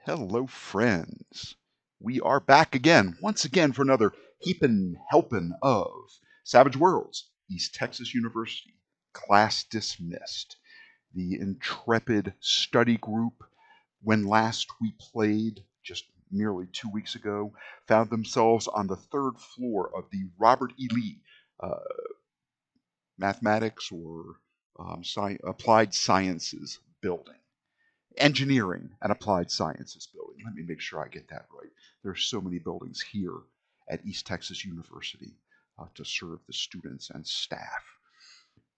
Hello, friends. We are back again, once again, for another heapin' helpin' of Savage Worlds, East Texas University, class dismissed. The intrepid study group, when last we played, just merely 2 weeks ago, found themselves on the third floor of the Robert E. Lee uh, Mathematics or Applied Sciences building. Engineering and Applied Sciences building. Let me make sure I get that right. There are so many buildings here at East Texas University to serve the students and staff.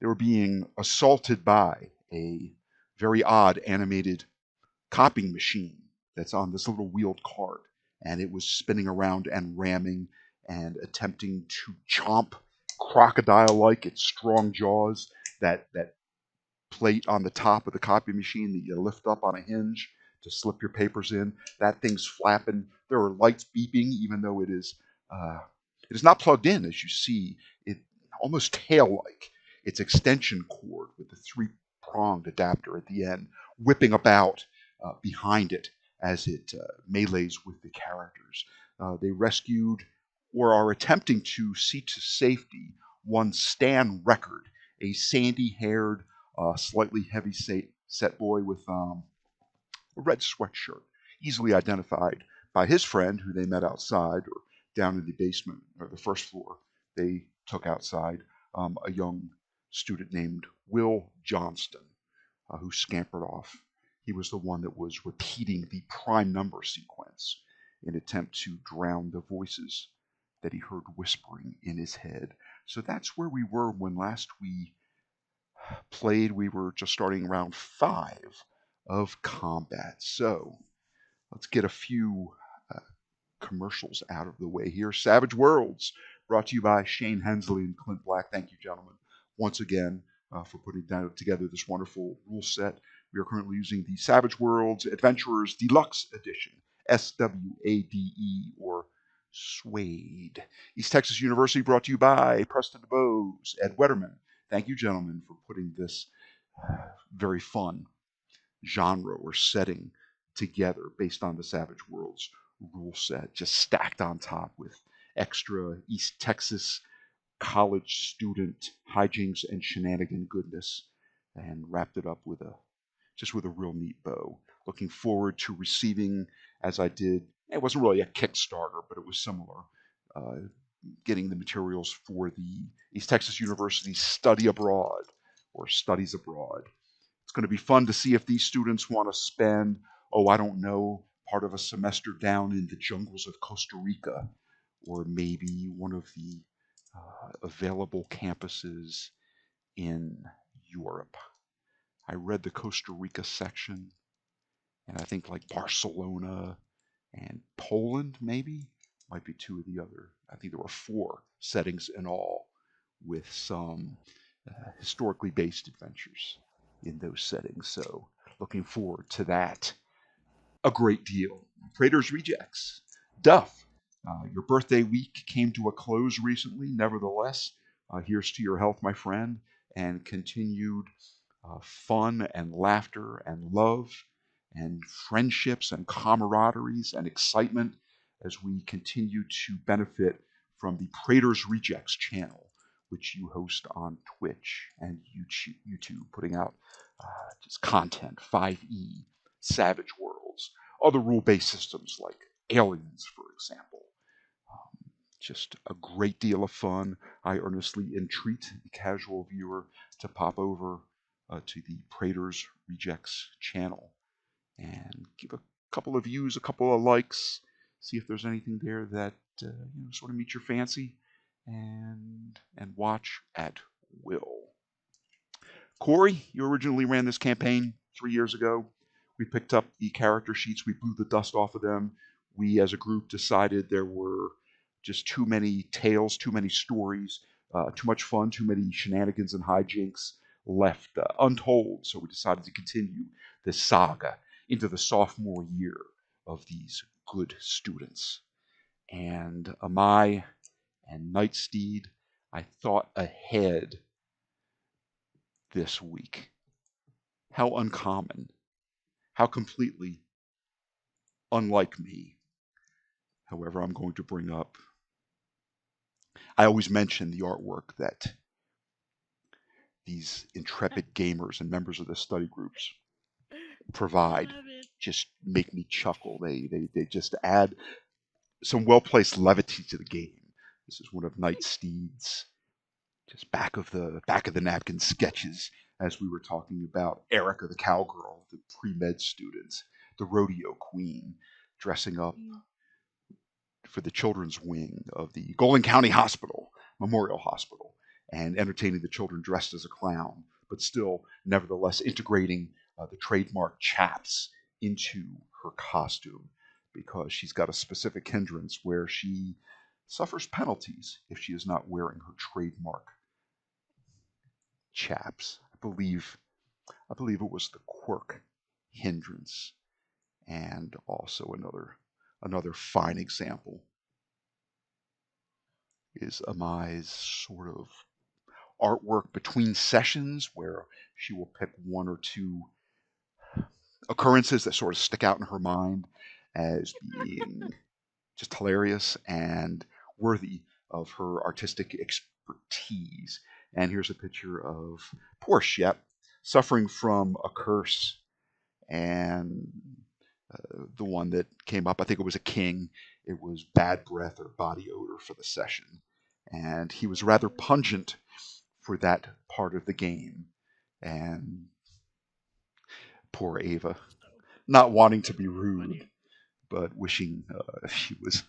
They were being assaulted by a very odd animated copying machine that's on this little wheeled cart, and it was spinning around and ramming and attempting to chomp crocodile-like its strong jaws that plate on the top of the copy machine that you lift up on a hinge to slip your papers in. That thing's flapping. There are lights beeping, even though it is not plugged in, as you see. It almost tail-like. Its extension cord with the three-pronged adapter at the end, whipping about behind it as it melees with the characters. They rescued, or are attempting to see to safety, one Stan Record, a sandy-haired, slightly heavy-set boy with a red sweatshirt, easily identified by his friend, who they met outside or down in the basement or the first floor. They took outside a young student named Will Johnston, who scampered off. He was the one that was repeating the prime number sequence in an attempt to drown the voices that he heard whispering in his head. So that's where we were when last we played. We were just starting round 5 of combat. So let's get a few commercials out of the way here. Savage Worlds, brought to you by Shane Hensley and Clint Black. Thank you, gentlemen, once again for putting together this wonderful rule set. We are currently using the Savage Worlds Adventurers Deluxe Edition, SWADE, or Suede. East Texas University, brought to you by Preston DeBose, Ed Wetterman. Thank you, gentlemen, for putting this very fun genre or setting together based on the Savage Worlds rule set, just stacked on top with extra East Texas college student hijinks and shenanigan goodness, and wrapped it up with a real neat bow. Looking forward to receiving, as I did, it wasn't really a Kickstarter, but it was similar, getting the materials for the East Texas University Study Abroad, or Studies Abroad. It's going to be fun to see if these students want to spend, I don't know, part of a semester down in the jungles of Costa Rica, or maybe one of the available campuses in Europe. I read the Costa Rica section, and I think like Barcelona and Poland maybe might be two of the other. I think there were 4 settings in all, with some historically based adventures in those settings. So looking forward to that a great deal. Praetor's Rejects. Duff, your birthday week came to a close recently. Nevertheless, here's to your health, my friend, and continued fun and laughter and love and friendships and camaraderies and excitement as we continue to benefit from the Praetor's Rejects channel, which you host on Twitch and YouTube, putting out just content, 5e, Savage Worlds, other rule-based systems like Aliens, for example. Just a great deal of fun. I earnestly entreat the casual viewer to pop over to the Praetor's Rejects channel and give a couple of views, a couple of likes, see if there's anything there that sort of meets your fancy, and watch at will. Corey, you originally ran this campaign 3 years ago. We picked up the character sheets. We blew the dust off of them. We, as a group, decided there were just too many tales, too many stories, too much fun, too many shenanigans and hijinks left untold. So we decided to continue this saga into the sophomore year of these good students. And Amai and Nightsteed, I thought ahead this week. How uncommon, how completely unlike me. However, I'm going to bring up, I always mention the artwork that these intrepid gamers and members of the study groups I provide love it. just make me chuckle. They just add some well-placed levity to the game. This is one of Knight Steed's just back of the napkin sketches, as we were talking about Erica the cowgirl, the pre-med student, the rodeo queen, dressing up for the children's wing of the Golden County Hospital, Memorial Hospital, and entertaining the children dressed as a clown, but still, nevertheless, integrating the trademark chaps into her costume because she's got a specific hindrance where she suffers penalties if she is not wearing her trademark chaps. I believe it was the quirk hindrance, and also another fine example is Amai's sort of artwork between sessions where she will pick one or two occurrences that sort of stick out in her mind as being just hilarious and worthy of her artistic expertise. And here's a picture of poor Shep suffering from a curse, and the one that came up, I think it was a king. It was bad breath or body odor for the session. And he was rather pungent for that part of the game. And poor Ava, not wanting to be rude, but wishing she was,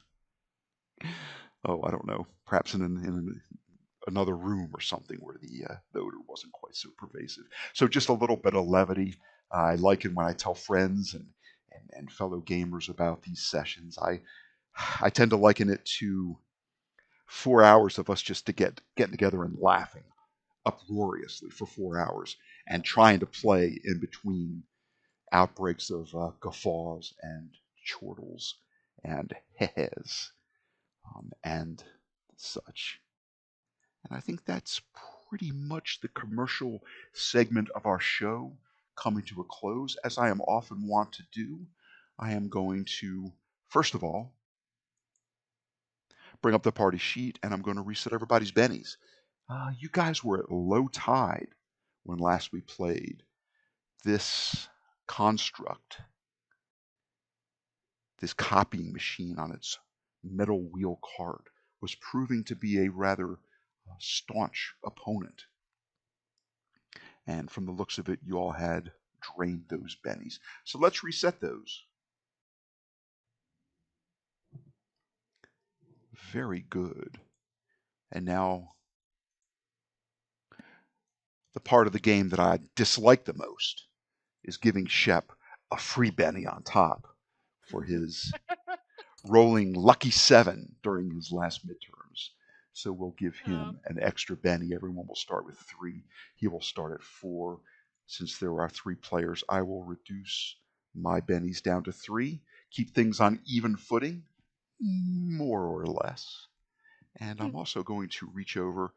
oh, I don't know, perhaps in another room or something where the odor wasn't quite so pervasive. So just a little bit of levity. I like it when I tell friends and fellow gamers about these sessions. I tend to liken it to 4 hours of us just to getting together and laughing uproariously for 4 hours and trying to play in between outbreaks of guffaws and chortles and hehes and such. And I think that's pretty much the commercial segment of our show coming to a close. As I am often wont to do, I am going to, first of all, bring up the party sheet and I'm going to reset everybody's bennies. You guys were at low tide when last we played. This construct, this copying machine on its metal wheel cart, was proving to be a rather staunch opponent. And from the looks of it, you all had drained those bennies. So let's reset those. Very good. And now, the part of the game that I dislike the most is giving Shep a free benny on top for his rolling lucky 7 during his last midterms. So we'll give him an extra benny. Everyone will start with 3. He will start at 4. Since there are 3 players, I will reduce my bennies down to 3. Keep things on even footing, more or less. And I'm also going to reach over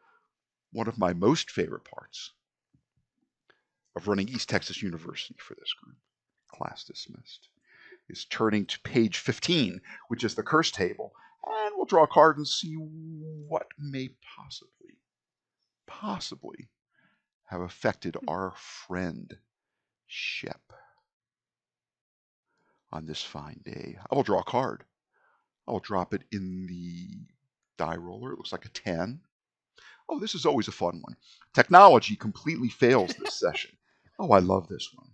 one of my most favorite parts of running East Texas University for this group. Class dismissed. Is turning to page 15, which is the curse table, and we'll draw a card and see what may possibly have affected our friend Shep on this fine day. I will draw a card. I will drop it in the die roller. It looks like a 10. Oh, this is always a fun one. Technology completely fails this session. Oh, I love this one.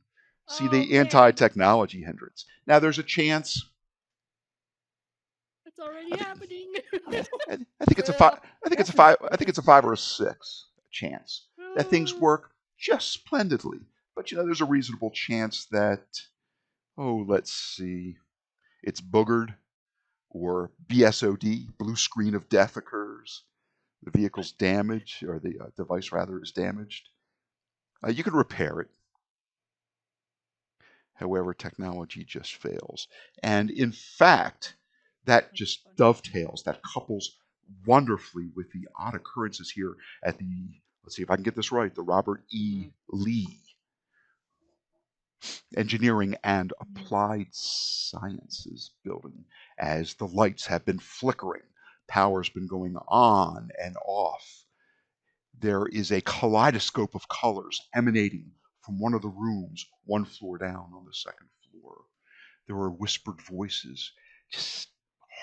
See the anti-technology hindrance. Now there's a chance. It's already I think, happening. I think it's a five. I think it's a five. I think it's a 5 or a 6 chance that things work just splendidly. But there's a reasonable chance that, oh, let's see, it's boogered, or BSOD, blue screen of death occurs. The vehicle's damaged, or the device rather is damaged. You can repair it. However, technology just fails. And in fact, that just dovetails, that couples wonderfully with the odd occurrences here at the, let's see if I can get this right, the Robert E. Lee Engineering and Applied Sciences building. As the lights have been flickering, power's been going on and off. There is a kaleidoscope of colors emanating from one of the rooms, one floor down on the second floor. There are whispered voices, just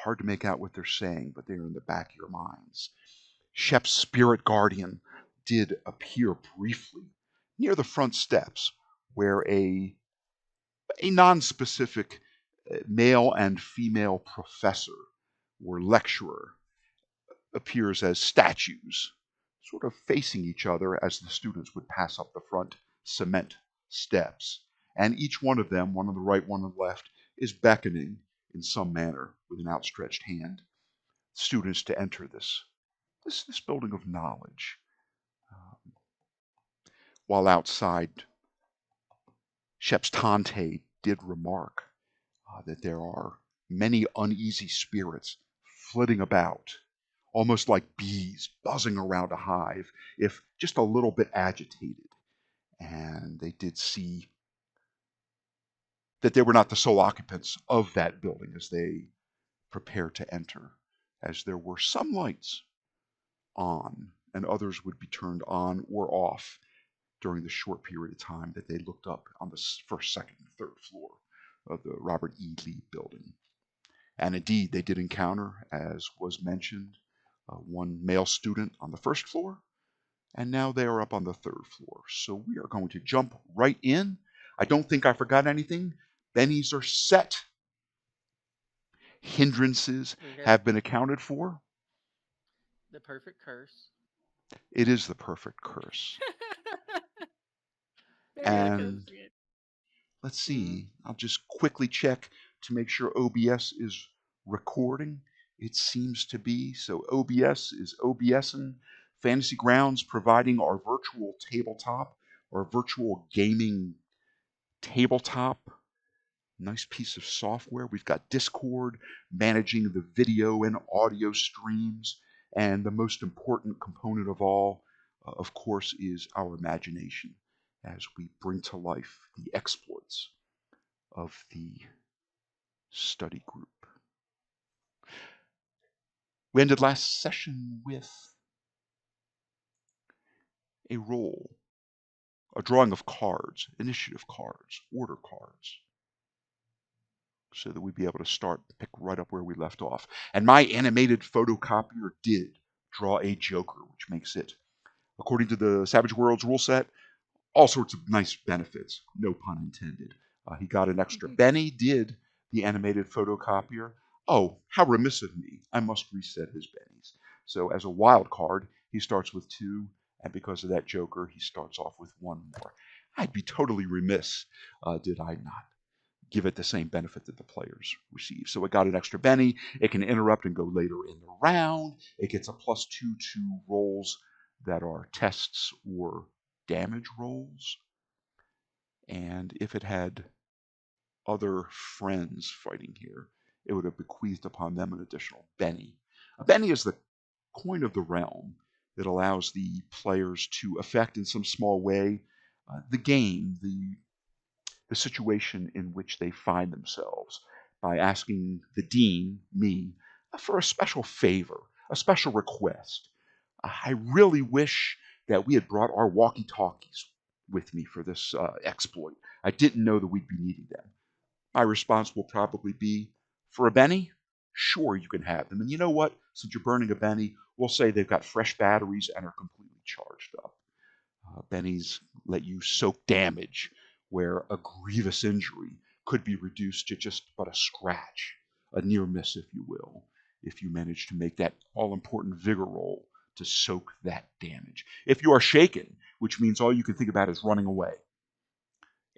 hard to make out what they're saying, but they're in the back of your minds. Shep's spirit guardian did appear briefly near the front steps, where a non-specific male and female professor or lecturer appears as statues, sort of facing each other as the students would pass up the front cement steps. And each one of them, one on the right, one on the left, is beckoning in some manner with an outstretched hand students to enter this building of knowledge. While outside, Shep's Tante did remark that there are many uneasy spirits flitting about, almost like bees buzzing around a hive, if just a little bit agitated. And they did see that they were not the sole occupants of that building as they prepared to enter, as there were some lights on and others would be turned on or off during the short period of time that they looked up on the first, second, and third floor of the Robert E. Lee building. And indeed, they did encounter, as was mentioned, one male student on the first floor, and now they are up on the third floor. So we are going to jump right in. I don't think I forgot anything. Bennies are set. Hindrances have been accounted for. The perfect curse. It is the perfect curse. And let's see, I'll just quickly check to make sure OBS is recording. It seems to be. So OBS is OBSing. Fantasy Grounds providing our virtual tabletop, our virtual gaming tabletop. Nice piece of software. We've got Discord managing the video and audio streams. And the most important component of all, of course, is our imagination as we bring to life the exploits of the study group. We ended last session with a roll, a drawing of cards, initiative cards, order cards, so that we'd be able to start, pick right up where we left off. And my animated photocopier did draw a Joker, which makes it, according to the Savage Worlds rule set, all sorts of nice benefits, no pun intended. He got an extra. Benny did the animated photocopier. Oh, how remiss of me. I must reset his bennies. So as a wild card, he starts with 2, and because of that Joker, he starts off with 1 more. I'd be totally remiss did I not give it the same benefit that the players receive. So it got an extra Benny. It can interrupt and go later in the round. It gets a +2 to rolls that are tests or damage rolls. And if it had other friends fighting here, it would have bequeathed upon them an additional Benny. A Benny is the coin of the realm that allows the players to affect in some small way the game, the situation in which they find themselves by asking the dean, me, for a special favor, a special request. I really wish that we had brought our walkie-talkies with me for this exploit. I didn't know that we'd be needing them. My response will probably be, for a Benny, sure you can have them. And you know what? Since you're burning a Benny, we'll say they've got fresh batteries and are completely charged up. Bennies let you soak damage where a grievous injury could be reduced to just but a scratch, a near miss, if you will, if you manage to make that all-important vigor roll to soak that damage. If you are shaken, which means all you can think about is running away,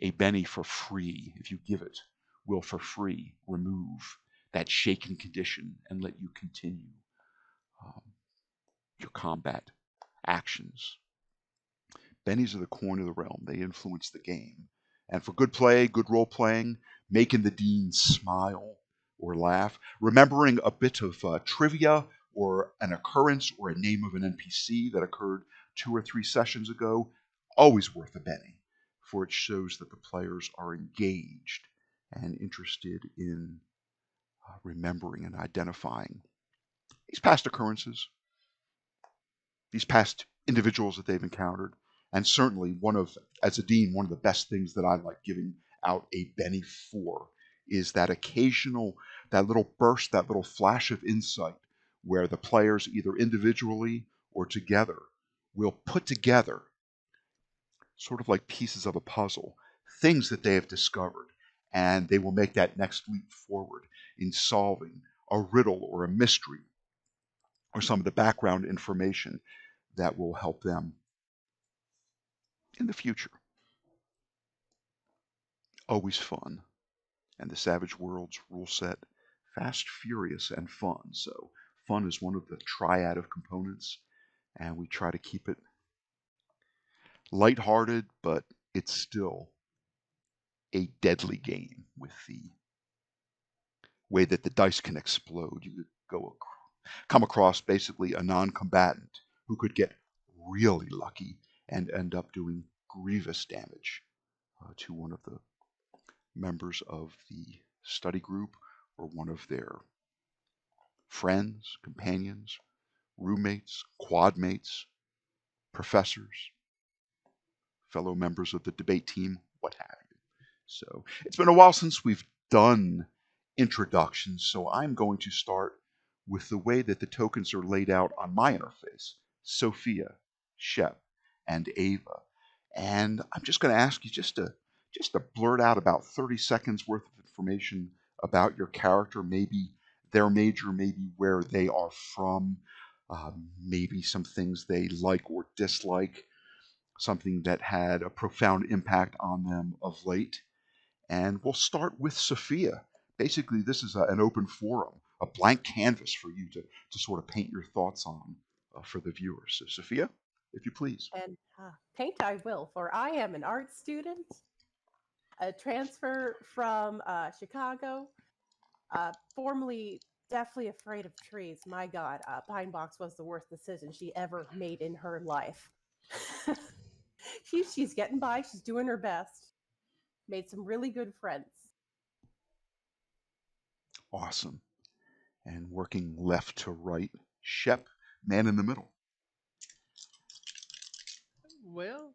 a Benny for free, if you give it, will for free remove that shaken condition and let you continue your combat actions. Bennies are the coin of the realm. They influence the game. And for good play, good role playing, making the dean smile or laugh, remembering a bit of trivia or an occurrence or a name of an NPC that occurred 2 or 3 sessions ago, always worth a Benny. for it shows that the players are engaged and interested in remembering and identifying these past occurrences, these past individuals that they've encountered. And certainly, as a dean, one of the best things that I like giving out a Benny for is that occasional, that little burst, that little flash of insight where the players, either individually or together, will put together, sort of like pieces of a puzzle, things that they have discovered. And they will make that next leap forward in solving a riddle or a mystery or some of the background information that will help them in the future. Always fun. And the Savage Worlds rule set, fast, furious, and fun. So fun is one of the triad of components, and we try to keep it lighthearted, but it's still a deadly game with the way that the dice can explode. You could come across basically a non-combatant who could get really lucky and end up doing grievous damage to one of the members of the study group or one of their friends, companions, roommates, quad mates, professors, fellow members of the debate team, what have you. So it's been a while since we've done introductions, so I'm going to start with the way that the tokens are laid out on my interface: Sophia, Shep, and Ava. And I'm just going to ask you just to blurt out about 30 seconds worth of information about your character, maybe their major, maybe where they are from, maybe some things they like or dislike, something that had a profound impact on them of late. And we'll start with Sophia. Basically, this is an open forum, a blank canvas for you to sort of paint your thoughts on for the viewers. So, Sophia, if you please. And paint I will, for I am an art student, a transfer from Chicago, formerly deathly afraid of trees. My God, Pine Box was the worst decision she ever made in her life. She's getting by. She's doing her best. Made some really good friends. Awesome. And working left to right, Shep, man in the middle. Well,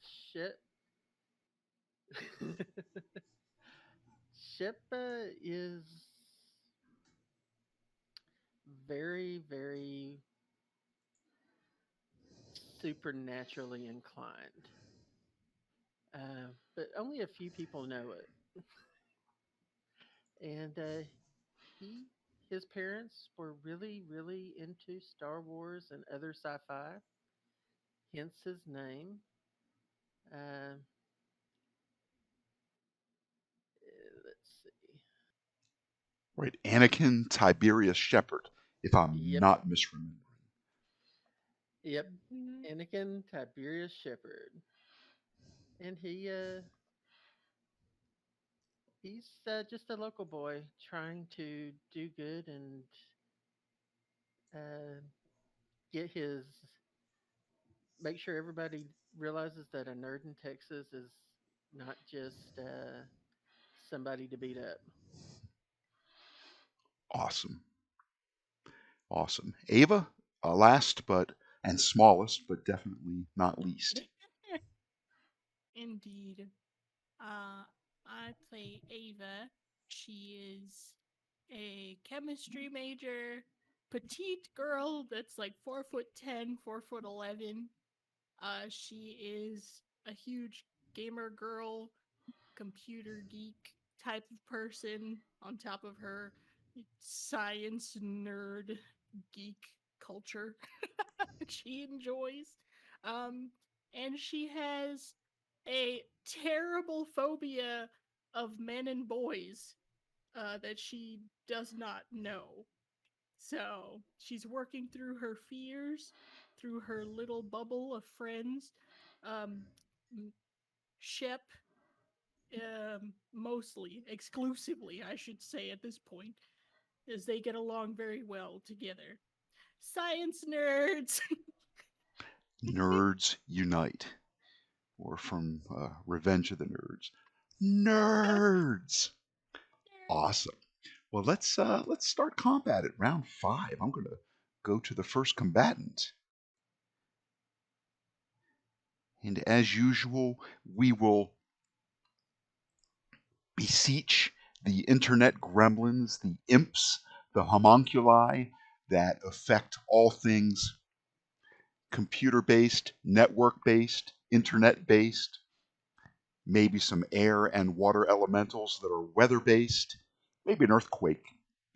shit. Shippa is very, very supernaturally inclined, but only a few people know it. And he, his parents were really, really into Star Wars and other sci-fi, hence his name. Uh, let's see. Right, Anakin Tiberius Shepard, if I'm Yep, not misremembering. yep. Mhm. Anakin Tiberius Shepard, and he's just a local boy trying to do good and uh, get his make sure everybody realizes that a nerd in Texas is not just somebody to beat up. Awesome. Awesome. Ava, last but and smallest, but definitely not least. Indeed. Uh, I play Ava. She is a chemistry major, petite girl that's like 4'10", 4'11". She is a huge gamer girl, computer geek type of person on top of her science nerd geek culture she enjoys. Um, and she has a terrible phobia of men and boys that she does not know. So she's working through her fears, through her little bubble of friends. Um, Shep, mostly, exclusively, I should say at this point, as they get along very well together. Science nerds! Nerds unite. or from Revenge of the Nerds. Nerds! Awesome. Well, let's start combat at round 5. I'm going to go to the first combatant. And as usual, we will beseech the internet gremlins, the imps, the homunculi that affect all things computer-based, network-based, internet-based, maybe some air and water elementals that are weather-based, maybe an earthquake,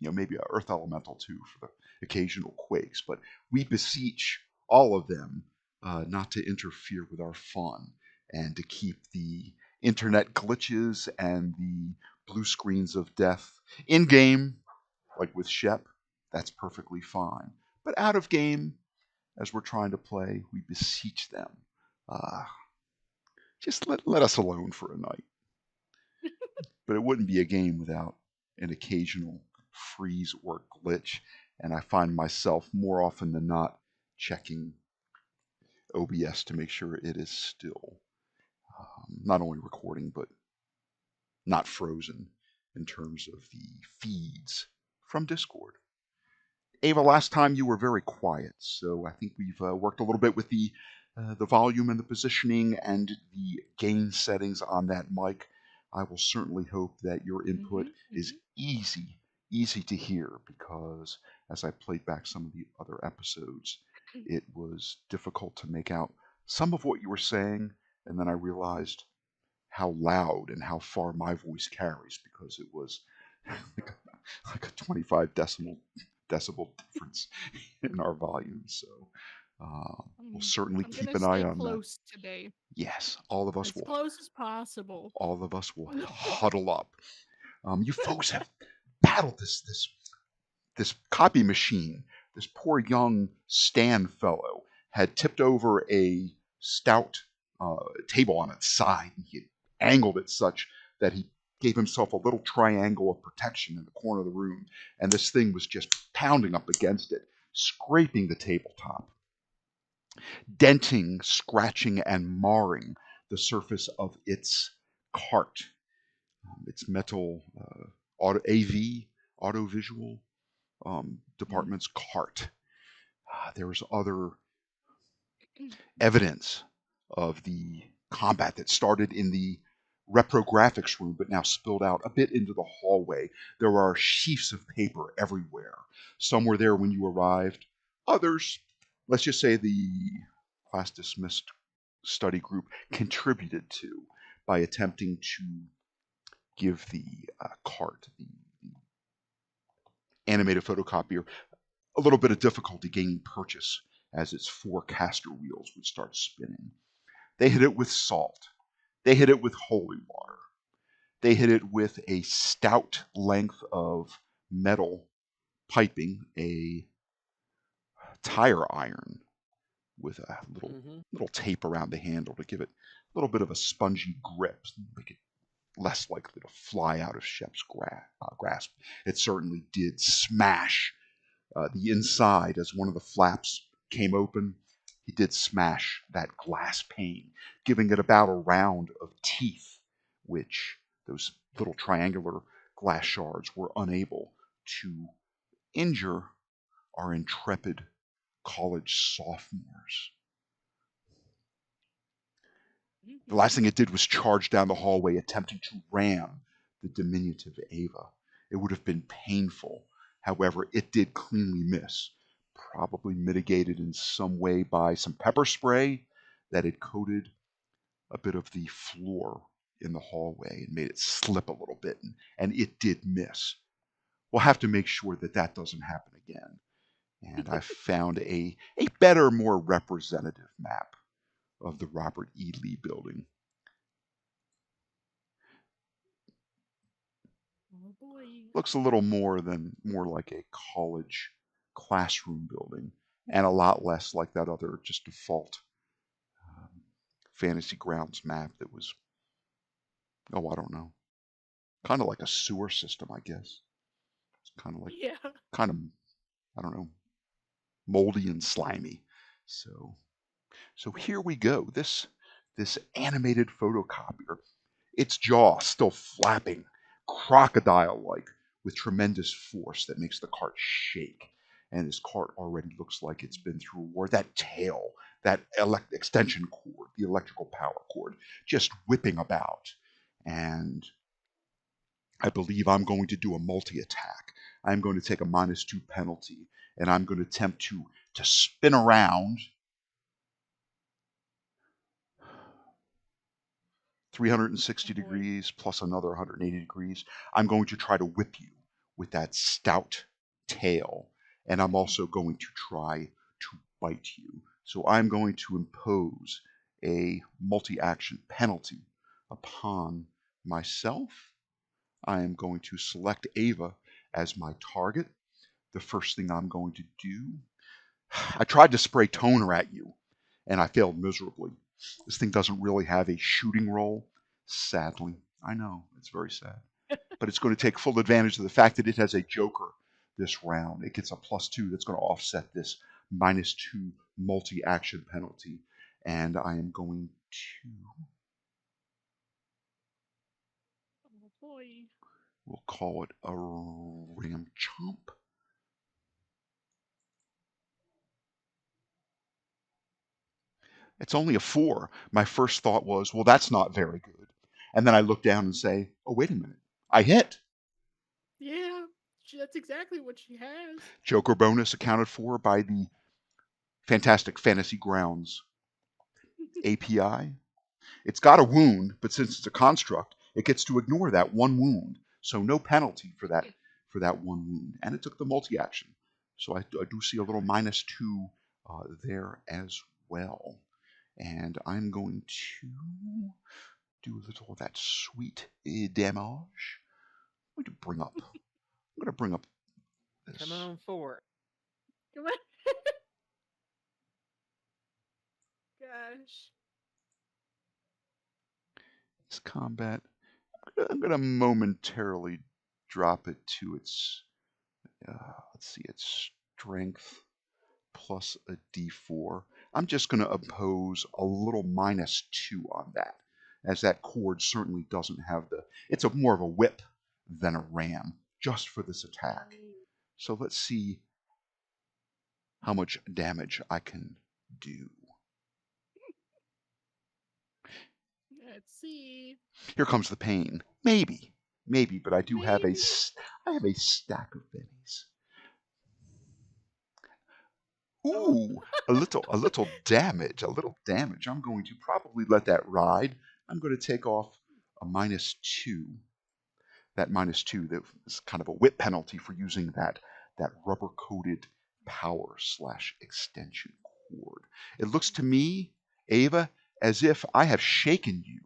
maybe an earth elemental too for the occasional quakes. But we beseech all of them not to interfere with our fun and to keep the internet glitches and the blue screens of death in game, like with Shep. That's perfectly fine. But out of game, as we're trying to play, we beseech them. Just let us alone for a night. But it wouldn't be a game without an occasional freeze or glitch, and I find myself more often than not checking OBS to make sure it is still not only recording but not frozen in terms of the feeds from Discord. Ava, last time you were very quiet, so I think we've worked a little bit with the volume and the positioning and the gain settings on that mic. I will certainly hope that your input is easy to hear, because as I played back some of the other episodes, it was difficult to make out some of what you were saying, and then I realized how loud and how far my voice carries, because it was like a 25 decibel difference in our volume. So we'll certainly I'm keep gonna an eye stay on that. close today. Yes, all of us As will. close as possible. All of us will huddle up. You folks have battled this copy machine. This poor young Stan fellow had tipped over a stout table on its side, and he had angled it such that he gave himself a little triangle of protection in the corner of the room, and this thing was just pounding up against it, scraping the tabletop, denting, scratching, and marring the surface of its cart, its metal audiovisual department's cart. There was other evidence of the combat that started in the reprographics room but now spilled out a bit into the hallway. There are sheafs of paper everywhere. Some were there when you arrived. Others, let's just say the class dismissed study group, contributed to by attempting to give the cart, the animated photocopier, a little bit of difficulty gaining purchase as its 4 caster wheels would start spinning. They hit it with salt. They hit it with holy water. They hit it with a stout length of metal piping, a tire iron with a little tape around the handle to give it a little bit of a spongy grip, make it less likely to fly out of Shep's grasp. It certainly did smash the inside. As one of the flaps came open, he did smash that glass pane, giving it about a round of teeth, which those little triangular glass shards were unable to injure our intrepid college sophomores. The last thing it did was charge down the hallway, attempting to ram the diminutive Ava. It would have been painful. However, it did cleanly miss, probably mitigated in some way by some pepper spray that had coated a bit of the floor in the hallway and made it slip a little bit, and it did miss. We'll have to make sure that that doesn't happen again. And I found a better, more representative map of the Robert E. Lee building. Oh boy. Looks a little more like a college classroom building, and a lot less like that other just default Fantasy Grounds map that was, I don't know, kind of like a sewer system, I guess. It's kind of like, I don't know, moldy and slimy. So here we go. This this animated photocopier, its jaw still flapping, crocodile like, with tremendous force that makes the cart shake. And this cart already looks like it's been through war. That tail, that extension cord, the electrical power cord, just whipping about. And I believe I'm going to do a multi-attack. I'm going to take a -2 penalty, and I'm going to attempt to spin around 360 degrees plus another 180 degrees. I'm going to try to whip you with that stout tail, and I'm also going to try to bite you. So I'm going to impose a multi-action penalty upon myself. I am going to select Ava as my target. The first thing I'm going to do, I tried to spray toner at you, and I failed miserably. This thing doesn't really have a shooting roll, sadly. I know, it's very sad. But it's going to take full advantage of the fact that it has a joker this round. It gets a +2 that's going to offset this -2 multi-action penalty. And I am going to... Oh boy. We'll call it a ram chomp. It's only a 4. My first thought was, well, that's not very good. And then I look down and say, oh, wait a minute. I hit. Yeah, that's exactly what she has. Joker bonus accounted for by the Fantastic Fantasy Grounds API. It's got a wound, but since it's a construct, it gets to ignore that one wound. So no penalty for that one wound. And it took the multi-action. So I do see a little -2 there as well. And I'm going to do a little of that sweet damage. I'm going to bring up this. Come on for it. Come on. Gosh. This combat. I'm going to momentarily drop it to its, let's see, its strength plus a d4. I'm just going to impose a little -2 on that, as that cord certainly doesn't have it's more of a whip than a ram, just for this attack. So let's see how much damage I can do. Let's see. Here comes the pain. Maybe, but I do have Maybe. I have a stack of bennies. Oh. Ooh, a little damage, I'm going to probably let that ride. I'm going to take off a -2. That -2, that is kind of a whip penalty for using that rubber-coated power/extension cord. It looks to me, Ava, as if I have shaken you.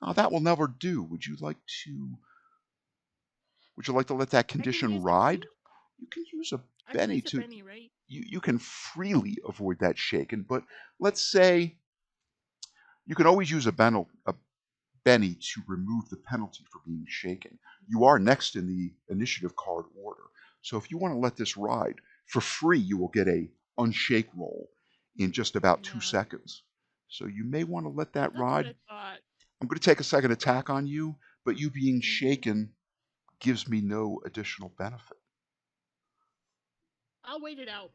Now that will never do. Would you like to let that condition ride? You can use a I can Benny use a to Benny, right? you can freely avoid that shaken, but let's say you can always use a Benny to remove the penalty for being shaken. You are next in the initiative card order. So if you want to let this ride, for free you will get a unshake roll in just about 2 seconds. So you may want to let that That's ride. what I thought. I'm going to take a second attack on you, but you being shaken gives me no additional benefit. I'll wait it out.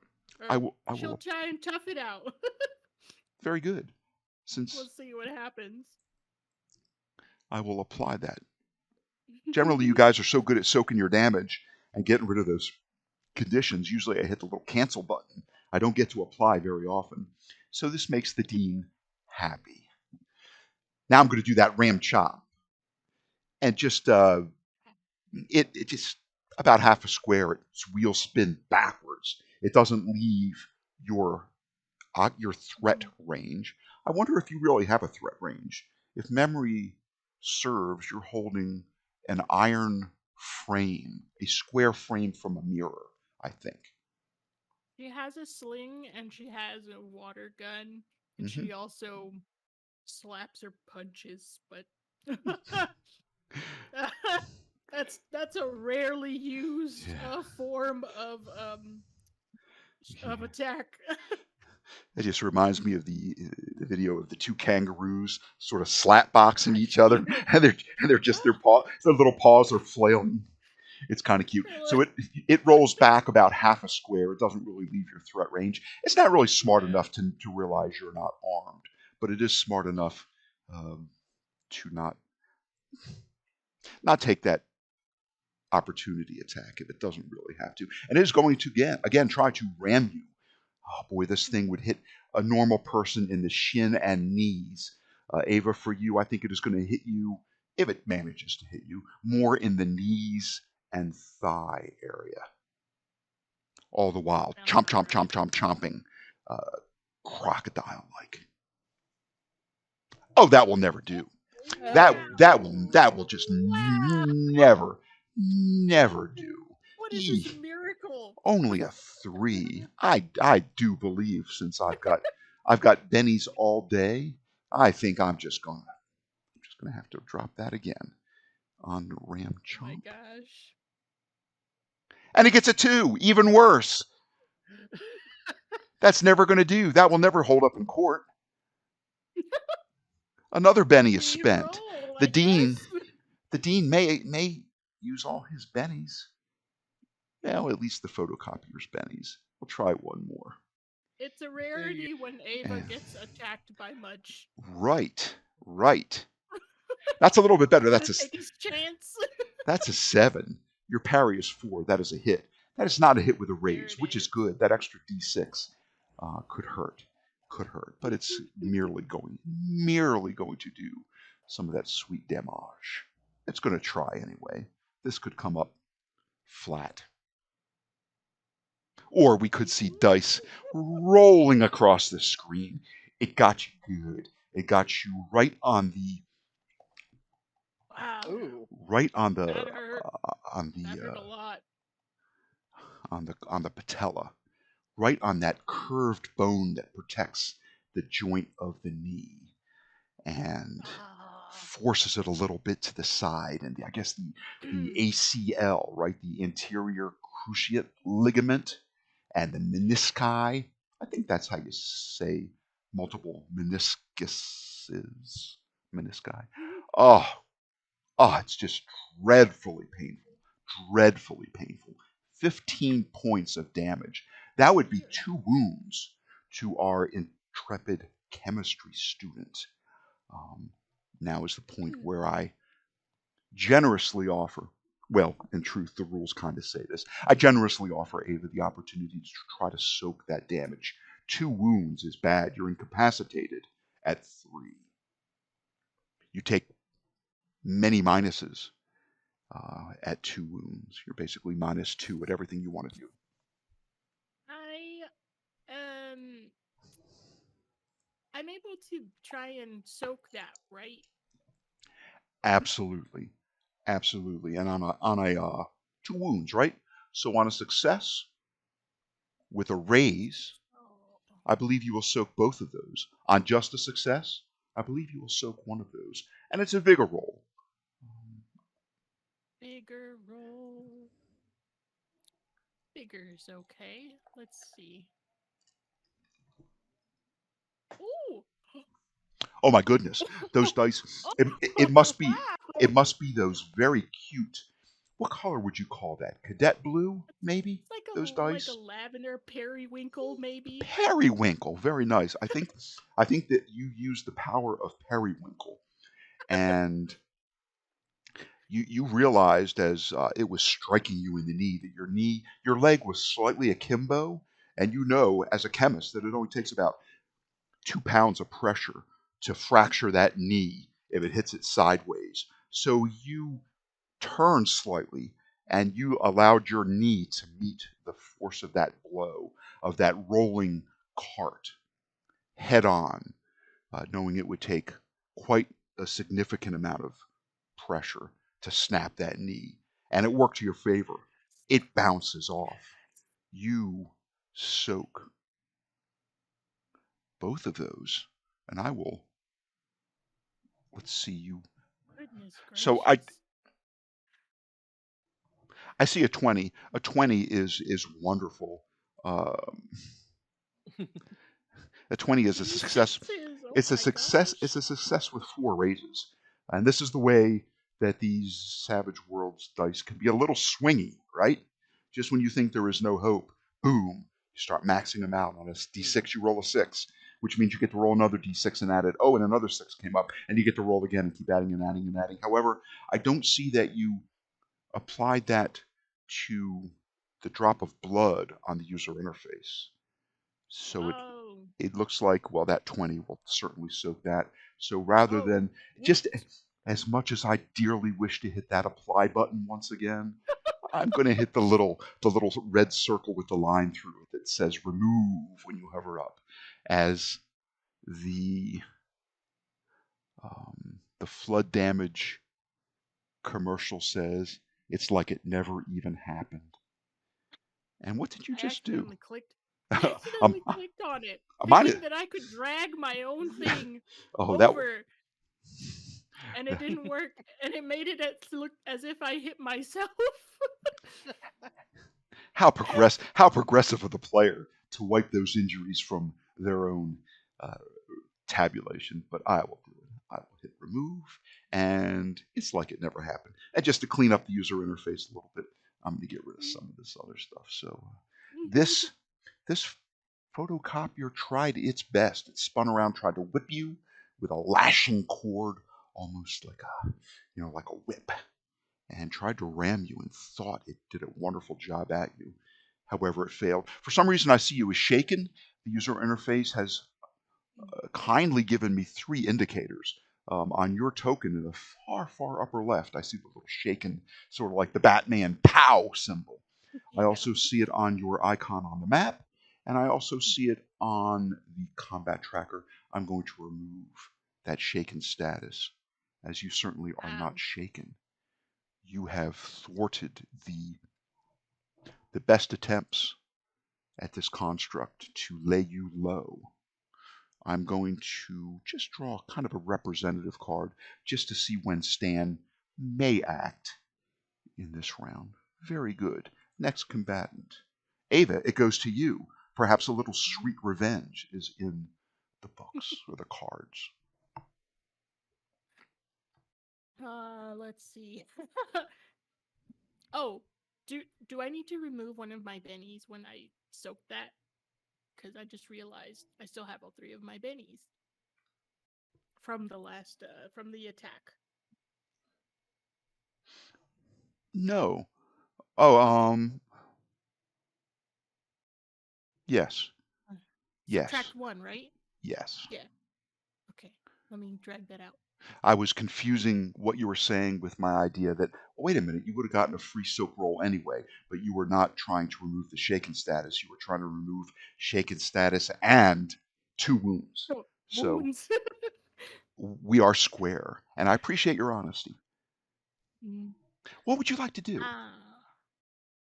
She'll will. try and tough it out. Very good. Since we'll see what happens. I will apply that. Generally, you guys are so good at soaking your damage and getting rid of those conditions. Usually I hit the little cancel button. I don't get to apply very often. So this makes the dean happy. Now I'm going to do that ram chop. And just, it just, about half a square, its wheels spin backwards. It doesn't leave your threat range. I wonder if you really have a threat range. If memory serves, you're holding an iron frame, a square frame from a mirror, I think. She has a sling and she has a water gun, and she also slaps or punches, but that's a rarely used form of attack. It just reminds me of the video of the two kangaroos sort of slap boxing each other, and they're just their little paws are flailing. It's kind of cute. So it rolls back about half a square. It doesn't really leave your threat range. It's not really smart enough to realize you're not armed, but it is smart enough to not take that opportunity attack if it doesn't really have to. And it is going to again try to ram you. Oh boy, this thing would hit a normal person in the shin and knees. Ava, for you, I think it is going to hit you, if it manages to hit you, more in the knees and thigh area. All the while, chomp, chomp, chomp, chomp, chomping, crocodile-like. Oh, that will never do. That will just never do. What is this miracle? Only a 3. I do believe, since I've got bennies all day, I think I'm just gonna have to drop that again on Ram Chomp. Oh my gosh. And it gets a 2, even worse. That's never gonna do. That will never hold up in court. Another Benny is spent. The dean may use all his bennies. Well, at least the photocopier's bennies. We'll try one more. It's a rarity when Ava gets attacked by much. Right. That's a little bit better. That's take his chance. That's a 7. Your parry is 4. That is a hit. That is not a hit with a raise, which is good. That extra d6 could hurt. But it's merely going to do some of that sweet damage. It's going to try anyway. This could come up flat. Or we could see dice rolling across the screen. It got you good. It got you right on the That hurt a lot. on the patella, right on that curved bone that protects the joint of the knee, and forces it a little bit to the side. And I guess the ACL, right, the anterior cruciate ligament, and the menisci. I think that's how you say multiple meniscuses. Menisci. Oh, it's just dreadfully painful. 15 points of damage. That would be 2 wounds to our intrepid chemistry student. Now is the point where I generously offer, well, in truth, the rules kind of say this. I generously offer Ava the opportunity to try to soak that damage. 2 wounds is bad. You're incapacitated at 3. You take many minuses at 2 wounds. You're basically -2 at everything you want to do. I'm able to try and soak that, right? Absolutely. And on a 2 wounds, right? So on a success with a raise, I believe you will soak both of those. On just a success, I believe you will soak one of those. And it's a vigor roll. Vigor roll. Vigor's okay. Let's see. Ooh. Oh my goodness, those dice! It must be those very cute. What color would you call that? Cadet blue, maybe? It's those dice. Like a lavender periwinkle, maybe. Periwinkle, very nice. I think that you use the power of periwinkle, and you realized as it was striking you in the knee that your leg was slightly akimbo, and you know as a chemist that it only takes about 2 pounds of pressure to fracture that knee if it hits it sideways. So you turned slightly and you allowed your knee to meet the force of that blow, of that rolling cart, head on, knowing it would take quite a significant amount of pressure to snap that knee. And it worked to your favor. It bounces off. You soak both of those, and I will. Let's see you. Goodness gracious. So I see a 20. A 20 is wonderful. A 20 is a success. D6s. Oh It's a my success. gosh. It's a success with 4 raises, and this is the way that these Savage Worlds dice can be a little swingy, right? Just when you think there is no hope, boom, you start maxing them out. On a d6, you roll a 6, which means you get to roll another d6 and add it. Oh, and another 6 came up, and you get to roll again and keep adding and adding and adding. However, I don't see that you applied that to the drop of blood on the user interface. So Oh. it looks like, well, that 20 will certainly soak that. So rather Oh. than just Whoops. as much as I dearly wish to hit that apply button once again, I'm going to hit the little red circle with the line through it that says remove when you hover up, as the flood damage commercial says. It's like it never even happened. And what did you I just do? accidentally clicked. I um, accidentally clicked on it, mine, thinking that I could drag my own thing oh, that over, and it didn't work, and it made it look as if I hit myself. how progressive of the player to wipe those injuries from their own uh, tabulation. But I will do it. I will hit remove, and it's like it never happened. And just to clean up the user interface a little bit, I'm going to get rid of some of this other stuff. So this photocopier tried its best. It spun around, tried to whip you with a lashing cord, almost like a whip, and tried to ram you and thought it did a wonderful job at you. However, it failed. For some reason, I see you as shaken. The user interface has kindly given me 3 indicators. On your token in the far, far upper left, I see the little shaken, sort of like the Batman POW symbol. I Yeah. also see it on your icon on the map, and I also see it on the combat tracker. I'm going to remove that shaken status, as you certainly are Wow. not shaken. You have thwarted the best attempts at this construct to lay you low. I'm going to just draw kind of a representative card just to see when Stan may act in this round. Very good. Next combatant. Ava, it goes to you. Perhaps a little sweet revenge is in the books or the cards. Let's see. Oh, do I need to remove one of my bennies when I soak that? Because I just realized I still have all 3 of my bennies from the last from the attack. No. Oh, Okay. yes. Yes. Subtract 1, right? Yes. Yeah. Okay. Let me drag that out. I was confusing what you were saying with my idea that, wait a minute, you would have gotten a free soak roll anyway, but you were not trying to remove the shaken status. You were trying to remove shaken status and 2 wounds. Oh, So wounds. we are square, and I appreciate your honesty. Mm. What would you like to do?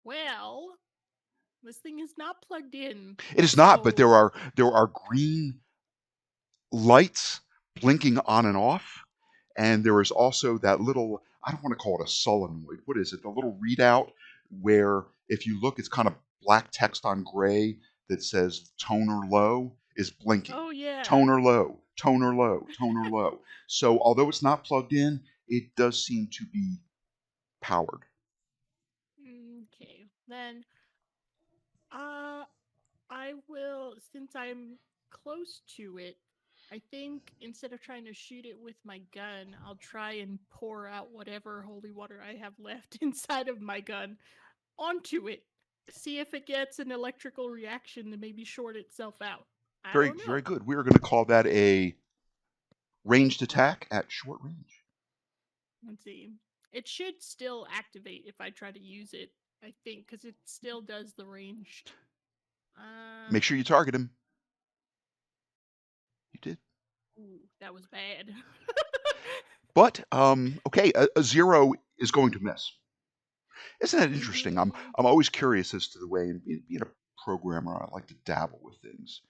Well, this thing is not plugged in. It is not, but there So are green lights blinking on and off, and there is also that little, I don't want to call it a solenoid. What is it? The little readout where if you look, it's kind of black text on gray that says toner low is blinking. oh yeah. Toner low, toner low, toner low. So although it's not plugged in, it does seem to be powered. Okay. Then I will, since I'm close to it, I think instead of trying to shoot it with my gun, I'll try and pour out whatever holy water I have left inside of my gun onto it. See if it gets an electrical reaction to maybe short itself out. I Very, don't know. very good. We are going to call that a ranged attack at short range. Let's see. It should still activate if I try to use it, I think, because it still does the ranged. Make sure you target him. You did. Ooh, that was bad. But okay, a 0 is going to miss. Isn't that interesting? I'm always curious as to the way, and being a programmer, I like to dabble with things.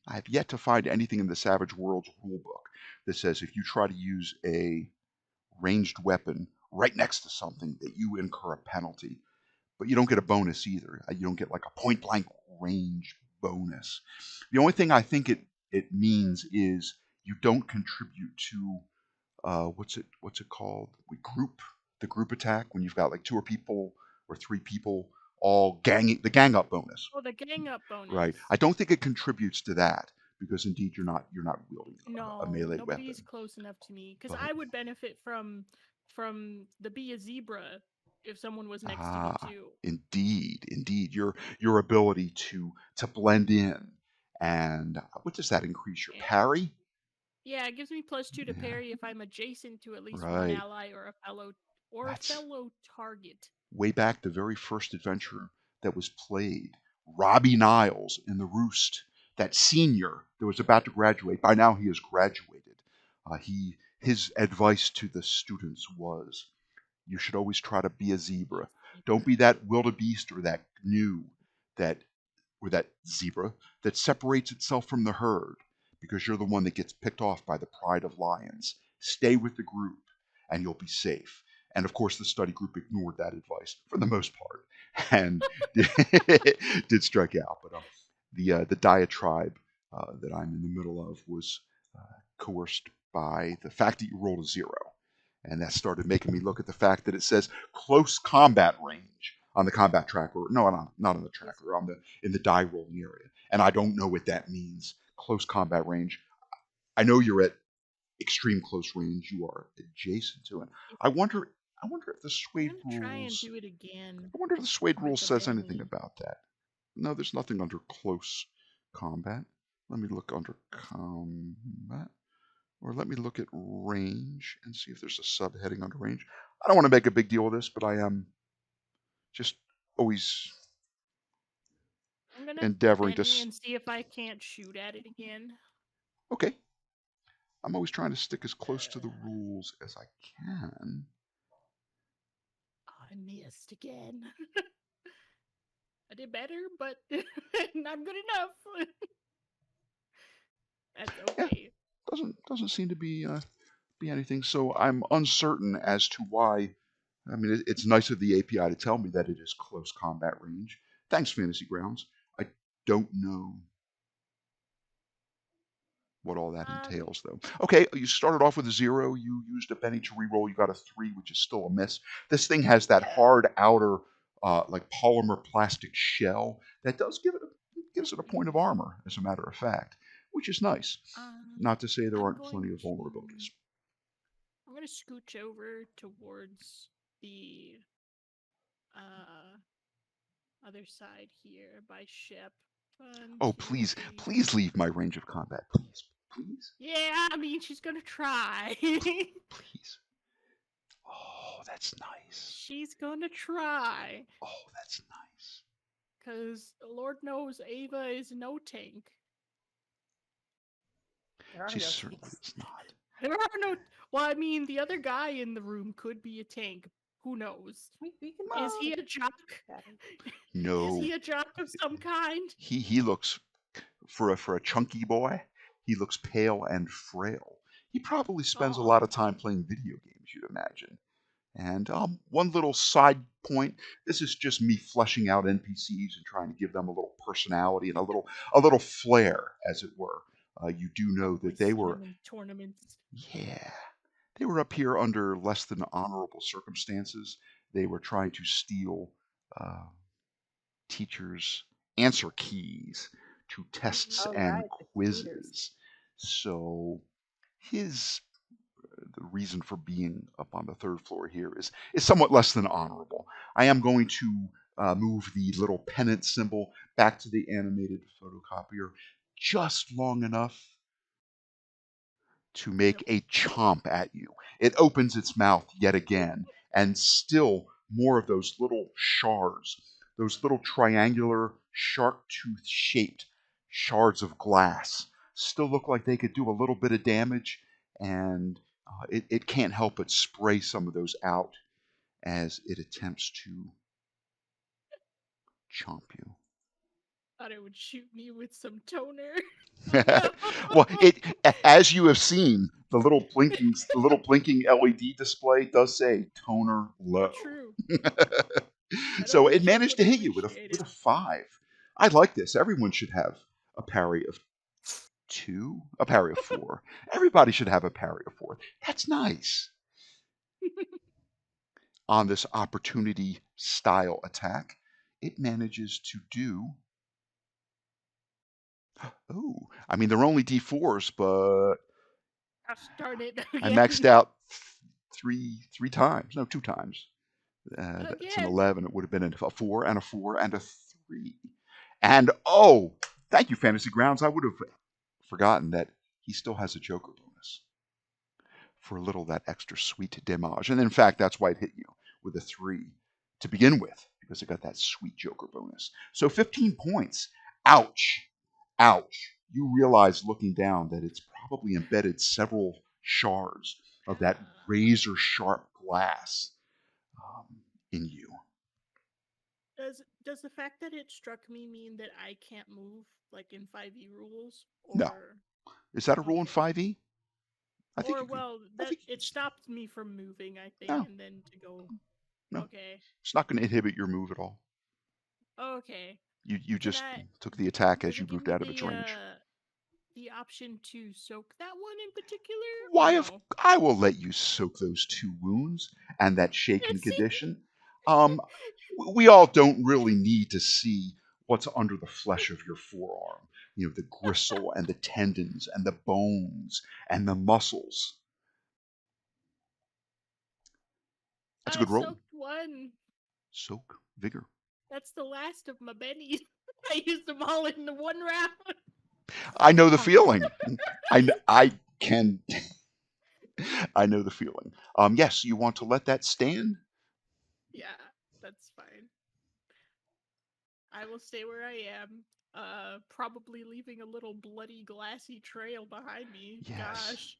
I have yet to find anything in the Savage Worlds rulebook that says if you try to use a ranged weapon right next to something that you incur a penalty, but you don't get a bonus either. You don't get like a point blank range bonus. The only thing I think it means is you don't contribute to what's it called? The group attack when you've got like 2 people or 3 people all the gang up bonus, Oh, the gang up right? bonus. I don't think it contributes to that because indeed you're not wielding a No, melee nobody's weapon. close enough to me because But I would benefit from the be a zebra if someone was next to me too. indeed, your ability to blend in, and what does that increase your Yeah. parry? Yeah, it gives me +2 to Yeah, parry if I'm adjacent to at least one right. ally or a That's fellow target. way back the very first adventure that was played. Robbie Niles in the Roost, that senior that was about to graduate. By now he has graduated. His advice to the students was, you should always try to be a zebra. Don't be that wildebeest or that gnu that or that zebra that separates itself from the herd because you're the one that gets picked off by the pride of lions. Stay with the group and you'll be safe. And of course, the study group ignored that advice for the most part and did strike out. But the diatribe that I'm in the middle of was coerced by the fact that you rolled a 0. And that started making me look at the fact that it says close combat range on the combat tracker. No, not on the tracker, in the die rolling area. And I don't know what that means. Close combat range. I know you're at extreme close range. You are adjacent to it. I wonder if the I'm Suede gonna try and rules. do it again I wonder if the Suede with rules the says anything melee. about that. No, there's nothing under close combat. Let me look under combat. Or let me look at range and see if there's a subheading under range. I don't want to make a big deal of this, but I am just always I'm gonna endeavoring to. Benny and see if I can't shoot at it again. Okay. I'm always trying to stick as close to the rules as I can. I missed again. I did better, but not good enough. That's Yeah, okay. doesn't seem to be anything. So I'm uncertain as to why. I mean, it's nice of the API to tell me that it is close combat range. Thanks, Fantasy Grounds. I don't know what all that entails, though. Okay, you started off with a 0. You used a penny to reroll. You got a 3, which is still a miss. This thing has that hard outer, like polymer plastic shell that does gives it a point of armor, as a matter of fact, which is nice. Not to say there aren't plenty of vulnerabilities. I'm going to scooch over towards the other side here by ship. Oh, please leave my range of combat, please. Yeah, I mean, she's gonna try. Please. Oh, that's nice. She's gonna try. Oh, that's nice. Cause Lord knows Ava is no tank. She certainly is not. There are no. Well, I mean, the other guy in the room could be a tank. Who knows? We can Is he a jock? No. Is he a jock of some kind? He looks, for a chunky boy, he looks pale and frail. He probably spends a lot of time playing video games, you'd imagine. And one little side point, this is just me fleshing out NPCs and trying to give them a little personality and a little flair, as it were. You do know that they were tournaments. Yeah, they were up here under less than honorable circumstances. They were trying to steal teachers' answer keys to tests and quizzes. So the reason for being up on the 3rd floor here is somewhat less than honorable. I am going to move the little pennant symbol back to the animated photocopier just long enough to make a chomp at you. It opens its mouth yet again, and still more of those little shards, those little triangular shark tooth shaped shards of glass, still look like they could do a little bit of damage, and it can't help but spray some of those out as it attempts to chomp you. Thought it would shoot me with some toner. Well, as you have seen, the little blinking LED display does say toner low. True. So it managed to hit you with a 5. I like this. Everyone should have a parry of 2, a parry of 4. Everybody should have a parry of 4. That's nice. On this opportunity style attack, it manages to do. Oh, I mean, they're only D4s, but Gosh darn it. I Again. maxed out three times. No, 2 times. That's an Again. 11. It would have been a 4 and a 4 and a 3. And oh, thank you, Fantasy Grounds. I would have forgotten that he still has a Joker bonus for a little that extra sweet damage. And in fact, that's why it hit you with a 3 to begin with, because it got that sweet Joker bonus. So 15 points. Ouch. Ouch. You realize looking down that it's probably embedded several shards of that razor sharp glass in you. Does the fact that it struck me mean that I can't move like in 5e rules? Or No. Is that a rule in Okay. 5e? I think Or you could, well, I that think it stopped me from moving, I think, No. and then to go. No. Okay. It's not going to inhibit your move at all. Okay. You just I- took the attack Does as you it give moved me out of its range. the option to soak that one in particular? Why, Or if no? I will let you soak those 2 wounds and that shaken See? condition. We all don't really need to see what's under the flesh of your forearm. You know, the gristle and the tendons and the bones and the muscles. That's a good roll. Soaked one. Soak, vigor. That's the last of my bennies. I used them all in the one round. I know the feeling. I can. I know the feeling. Yes, you want to let that stand? Yeah, that's fine. I will stay where I am. Probably leaving a little bloody, glassy trail behind me. Yes. Gosh.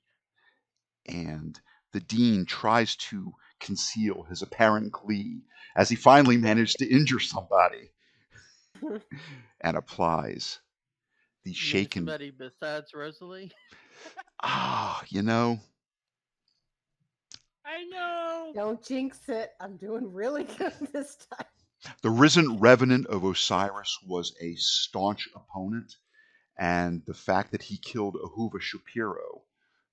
And the dean tries to conceal his apparent glee as he finally managed to injure somebody and applies the You mean shaken. somebody besides Rosalie? You know, I know. Don't jinx it. I'm doing really good this time. the risen revenant of Osiris was a staunch opponent, and the fact that he killed Ahuva Shapiro,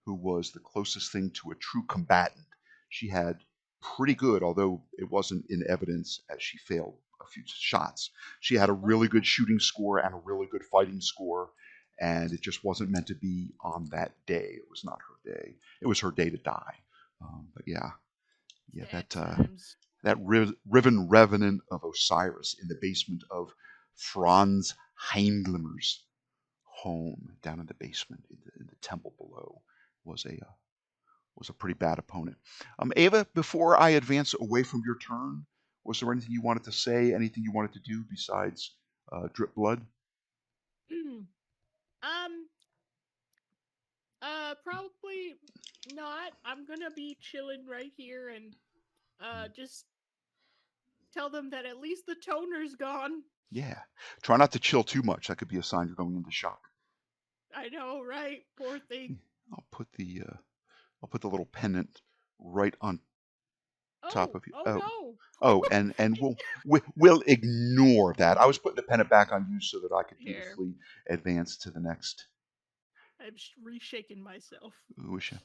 who was the closest thing to a true combatant, she had pretty good, although it wasn't in evidence as she failed a few shots. She had a really good shooting score and a really good fighting score, and it just wasn't meant to be on that day. It was not her day. It was her day to die. But yeah, Sad times. that riven revenant of Osiris in the basement of Franz Heimglimmer's home down in the basement in the temple below was a pretty bad opponent. Ava, before I advance away from your turn, was there anything you wanted to say? Anything you wanted to do besides drip blood? Probably not. I'm gonna be chilling right here and just tell them that at least the toner's gone. Yeah. Try not to chill too much. That could be a sign you're going into shock. I know, right? Poor thing. I'll put the little pendant right on top of you. No. Oh, and we'll ignore that. I was putting the pendant back on you so that I could Here. beautifully advance to the next. I'm reshaking myself.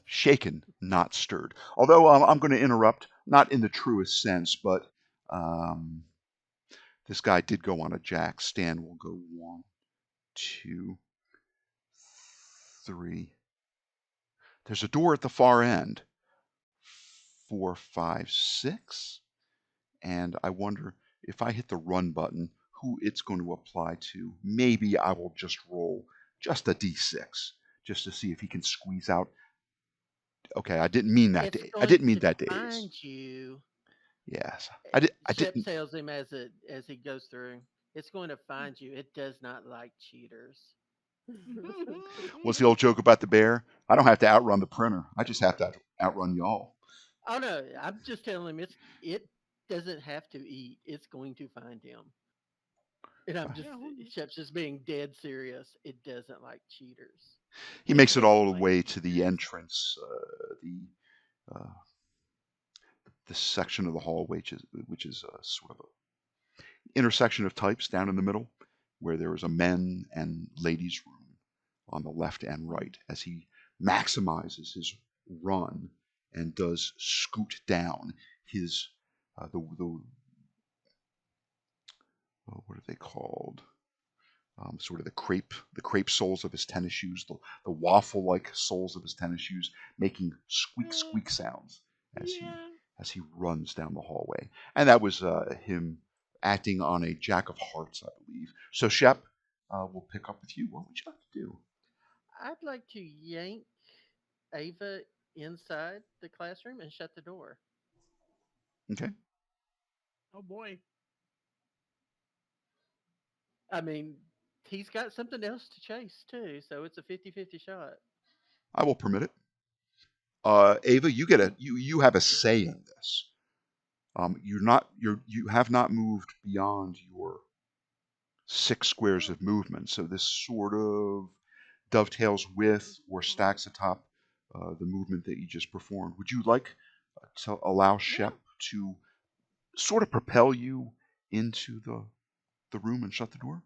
Shaken, not stirred. Although I'm going to interrupt, not in the truest sense, but this guy did go on a jack. Stan will go 1, 2, 3. There's a door at the far end. 4, 5, 6. And I wonder if I hit the run button, who it's going to apply to. Maybe I will just roll just a d6 just to see if he can squeeze out. Okay, I didn't mean that. I didn't mean that, Dave. Find you. Yes, Shep tells him as he goes through. It's going to find you. It does not like cheaters. What's the old joke about the bear? I don't have to outrun the printer. I just have to outrun y'all. Oh no, I'm just telling him it doesn't have to eat. It's going to find him. And Shep's just being dead serious. It doesn't like cheaters. He makes it all the way to the entrance, the section of the hall, which is sort of a intersection of types down in the middle. where there is a men and ladies room on the left and right as he maximizes his run and does scoot down his what are they called? Sort of the crepe soles of his tennis shoes, the waffle-like soles of his tennis shoes, making squeak sounds as Yeah. he runs down the hallway. And that was him acting on a Jack of Hearts, I believe. So Shep, we'll pick up with you. What would you like to do? I'd like to yank Ava inside the classroom and shut the door. Okay. Oh boy. I mean, he's got something else to chase too, so it's a 50-50 shot. I will permit it. Ava, you have a say in this. You have not moved beyond your 6 squares Oh, of movement, so this sort of dovetails with or stacks atop the movement that you just performed. Would you like to allow yeah. Shep to sort of propel you into the room and shut the door?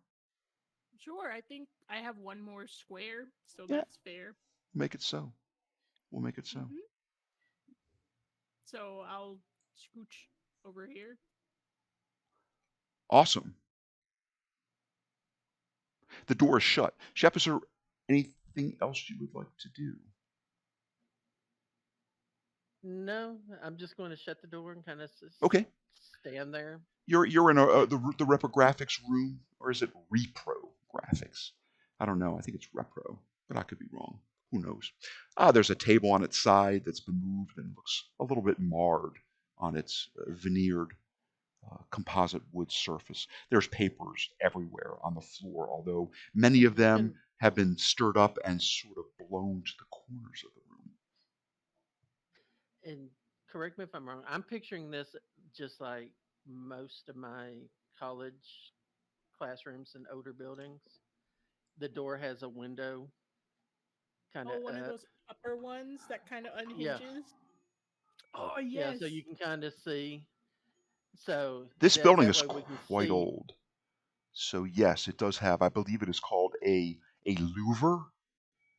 Sure. I think I have one more square, so Yeah, that's fair. make it so. We'll make it so. Mm-hmm. So I'll scooch over here. Awesome. The door is shut. Shep, is there anything else you would like to do? No, I'm just going to shut the door and kind of Okay. stand there. You're in And the reprographics room, or is it repro graphics? I don't know. I think it's repro, but I could be wrong. Who knows? There's a table on its side that's been moved and looks a little bit marred on its veneered composite wood surface. There's papers everywhere on the floor, although many of you them can, have been stirred up and sort of blown to the corners of the room. and correct me if I'm wrong. I'm picturing this just like most of my college classrooms in older buildings. The door has a window kind of Oh, one of up. those upper ones that kind of Yeah, unhinges. Oh yeah. yes. So you can kind of see. So This that building that is way we can quite see. old. So yes, it does have, I believe it is called a louver,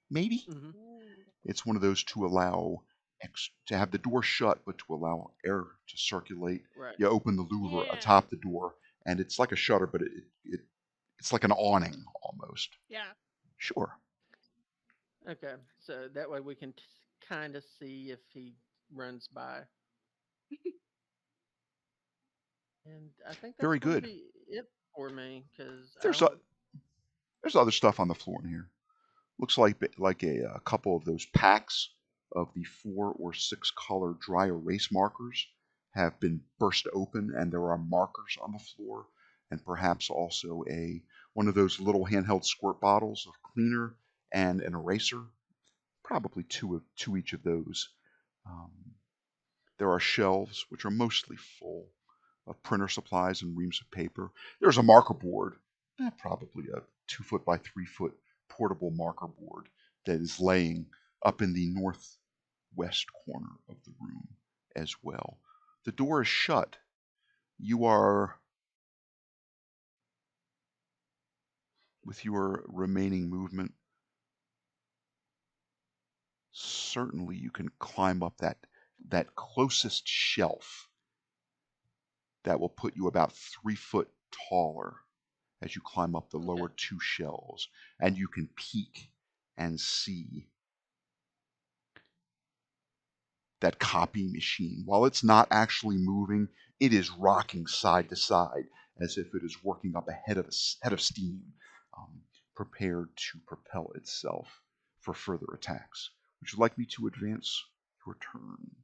maybe? Hmm. Ooh. It's one of those to allow to have the door shut, but to allow air to circulate. Right. You open the louver Yeah. atop the door, and it's like a shutter, but it's like an awning almost. Yeah. Sure. Okay. So that way we can kind of see if he runs by. And I think that's Very going to good. be it for me because There's I'll. there's other stuff on the floor in here. Looks like a couple of those packs of the 4 or 6 color dry erase markers have been burst open, and there are markers on the floor, and perhaps also a one of those little handheld squirt bottles of cleaner and an eraser. Probably two each of those. Um, there are shelves which are mostly full of printer supplies and reams of paper. There's a marker board, probably a 2 foot by 3 foot portable marker board that is laying up in the northwest corner of the room as well. The door is shut. You are, with your remaining movement, certainly you can climb up that closest shelf that will put you about 3 foot taller as you climb up the Okay. lower 2 shelves, and you can peek and see that copy machine. While it's not actually moving, it is rocking side to side as if it is working up a head of steam, um, prepared to propel itself for further attacks. Would you like me to advance your turn?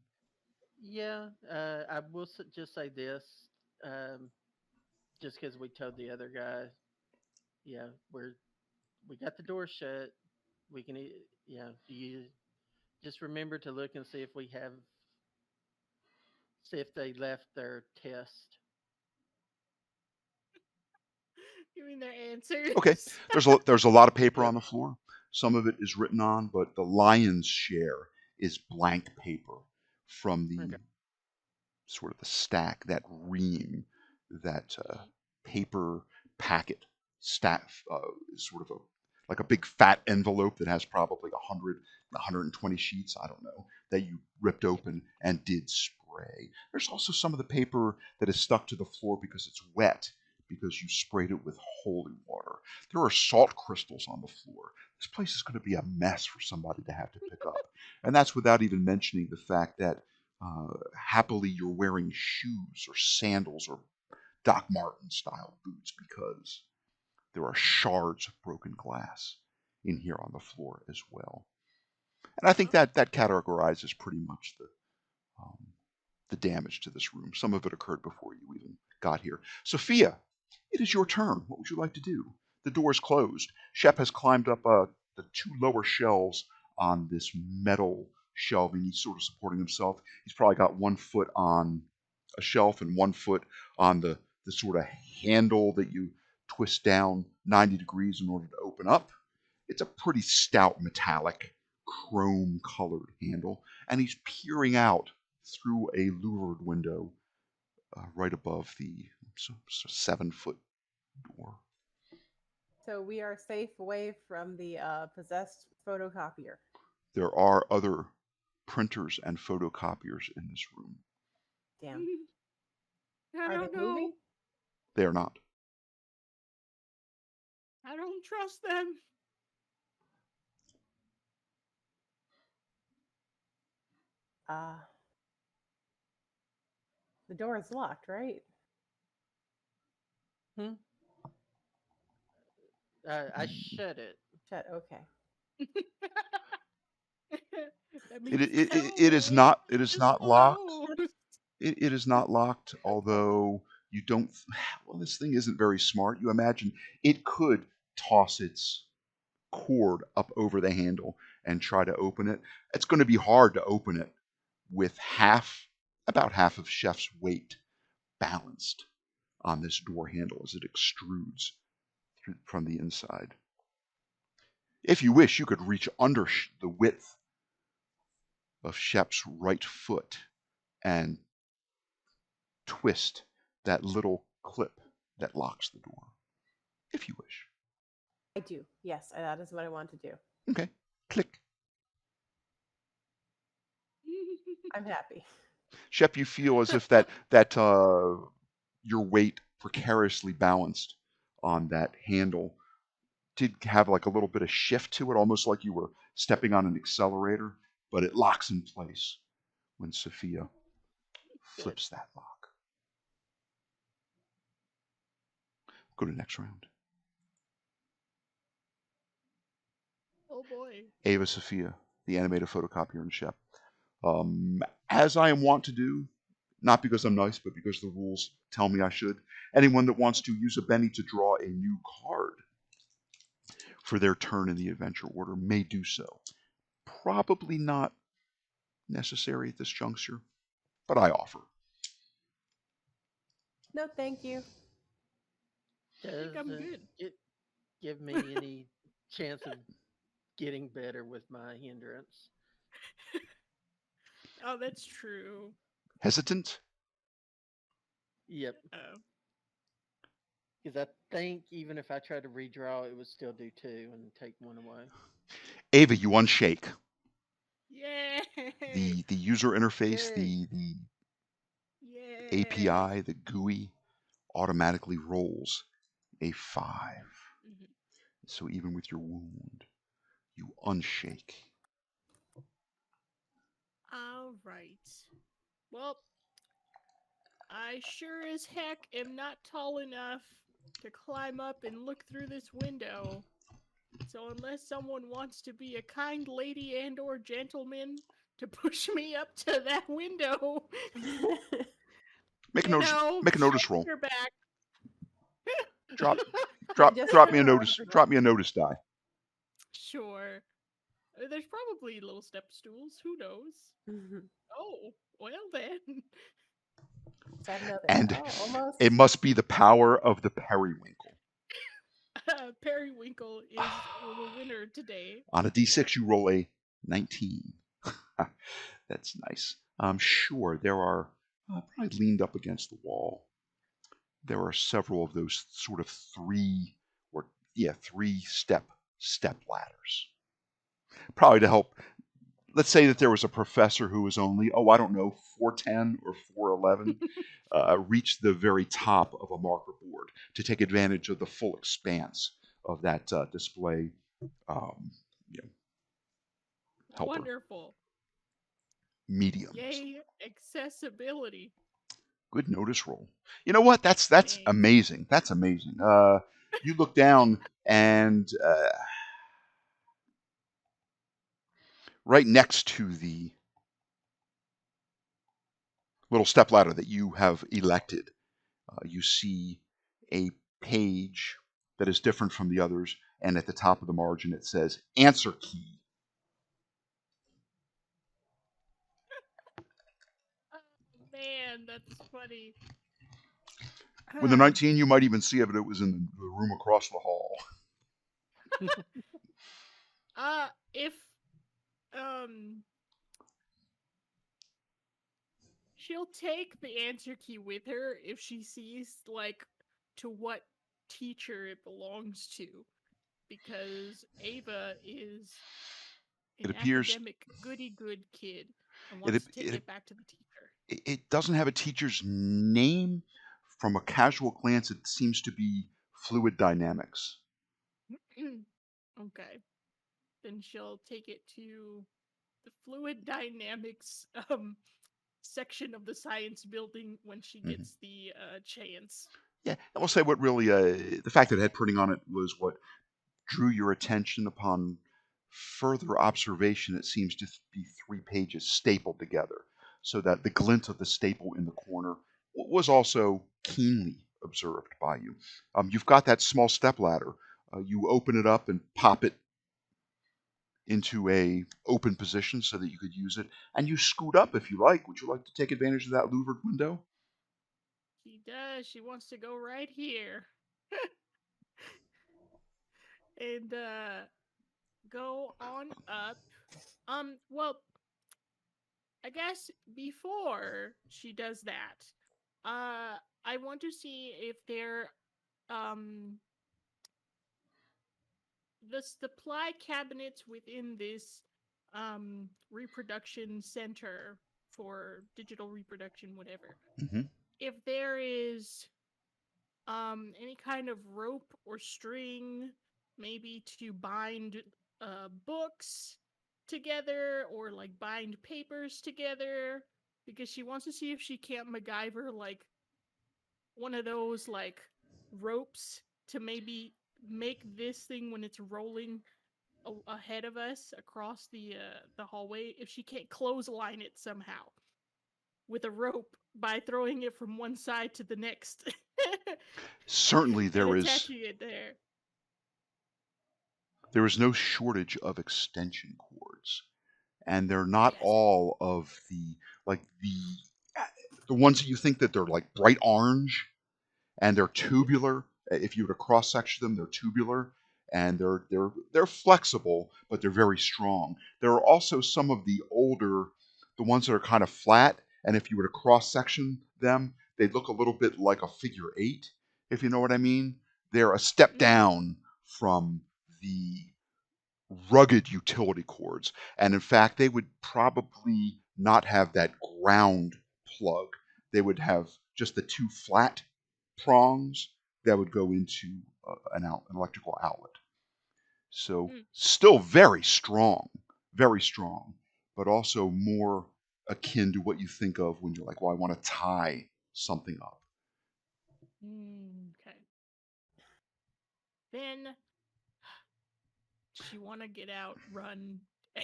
Yeah, I will just say this. Um, just because we told the other guy, yeah, we got the door shut. We can, yeah. Do you just remember to look and see if they left their test? You mean their answers? Okay, there's a lot of paper Yep. on the floor. Some of it is written on, but the lion's share is blank paper from Okay. the sort of the stack, that ream, that paper packet sort of like a big fat envelope that has probably 100, 120 sheets, I don't know, that you ripped open and did spray. There's also some of the paper that is stuck to the floor because it's wet, because you sprayed it with holy water. There are salt crystals on the floor. This place is going to be a mess for somebody to have to pick up. And that's without even mentioning the fact that happily you're wearing shoes or sandals or Doc Marten style boots, because there are shards of broken glass in here on the floor as well. And I think that categorizes pretty much the damage to this room. Some of it occurred before you even got here. Sophia, it is your turn. What would you like to do? The door is closed. Shep has climbed up the two lower shelves on this metal shelving. He's sort of supporting himself. He's probably got 1 foot on a shelf and 1 foot on the sort of handle that you twist down 90 degrees in order to open up. It's a pretty stout metallic chrome colored handle, and he's peering out through a louvered window right above the 7-foot door. So we are safe away from the possessed photocopier. There are other printers and photocopiers in this room. Damn. I Are don't they know. moving? They are not. I don't trust them. The door is locked, right? I shut it. Shut. Okay. That means It is not. It is it's not locked. closed. It is not locked. Although you don't. Well, this thing isn't very smart. You imagine it could toss its cord up over the handle and try to open it. It's going to be hard to open it with about half of Chef's weight balanced on this door handle as it extrudes from the inside. If you wish, you could reach under the width of Shep's right foot and twist that little clip that locks the door, if you wish. I do. Yes, that is what I want to do. Okay, click. I'm happy. Shep, you feel as if that your weight precariously balanced on that handle did have like a little bit of shift to it, almost like you were stepping on an accelerator, but it locks in place when Sophia flips that lock. Go to the next round. Oh boy. Ava Sophia, the animated photocopier, and Shep. As I am wont to do, not because I'm nice, but because the rules tell me I should, anyone that wants to use a Benny to draw a new card for their turn in the adventure order may do so. Probably not necessary at this juncture, but I offer. No, thank you. I think I'm Does good. it give me any chance of getting better with my hindrance? Oh, that's true. Hesitant? Yep. Oh. Because I think even if I tried to redraw, it would still do 2 and take 1 away. Ava, you unshake. Yay! The user interface, Yay. the Yay! API, the GUI automatically rolls a 5. Mhm. So even with your wound, you unshake. All right. Well, I sure as heck am not tall enough to climb up and look through this window. So unless someone wants to be a kind lady and or gentleman to push me up to that window, Make a notice roll. Your back. Drop Just drop me a for notice. reference. Drop me a notice die. Sure. There's probably little step stools. Who knows? Oh, well then. Sad notice. And Oh, almost. it must be the power of the periwinkle. Periwinkle is the winner today. On a d6, you roll a 19. That's nice. Sure, there are, probably leaned up against the wall, there are several of those sort of 3 or 3-step ladders. Probably to help. Let's say that there was a professor who was only, I don't know, 4'10" or 4'11", reach the very top of a marker board to take advantage of the full expanse of that display you know, helper. Wonderful. Mediums. Yay, accessibility. Good notice roll. You know what? That's Thanks. amazing. That's amazing. You look down and right next to the little stepladder that you have elected, you see a page that is different from the others, and at the top of the margin it says answer key. Oh, man, that's funny. With the 19, you might even see it, but it was in the room across the hall. If she'll take the answer key with her if she sees like to what teacher it belongs to, because Ava is It an appears academic goody good kid and it, wants to take it, it back to the teacher. it doesn't have a teacher's name. From a casual glance, it seems to be fluid dynamics. Okay. Then she'll take it to the fluid dynamics section of the science building when she gets the chance. Yeah, and we'll say what really, the fact that it had printing on it was what drew your attention. Upon further observation, it seems to be 3 pages stapled together, so that the glint of the staple in the corner was also keenly observed by you. You've got that small stepladder. You open it up and pop it into a open position so that you could use it, and you scoot up if you like. Would you like to take advantage of that louvered window? She does. She wants to go right here. And go on up. Well, I guess before she does that, I want to see if there the supply cabinets within this reproduction center for digital reproduction, whatever. Mm-hmm. If there is any kind of rope or string, maybe to bind books together or like bind papers together, because she wants to see if she can't MacGyver like one of those like ropes to maybe make this thing when it's rolling ahead of us across the hallway, if she can't clothesline it somehow with a rope by throwing it from one side to the next. Certainly, and attaching it there. There is no shortage of extension cords, and they're not all of the ones that you think that they're like bright orange, and they're tubular. If you were to cross section them, they're tubular, and they're flexible, but they're very strong. There are also some of the older, the ones that are kind of flat, and if you were to cross section them, they look a little bit like a figure 8, if you know what I mean. They're a step down from the rugged utility cords, and in fact, they would probably not have that ground plug. They would have just the 2 flat prongs that would go into an electrical outlet. So still very strong, but also more akin to what you think of when you're like, well, I want to tie something up. Okay. Then does she want to get out, run,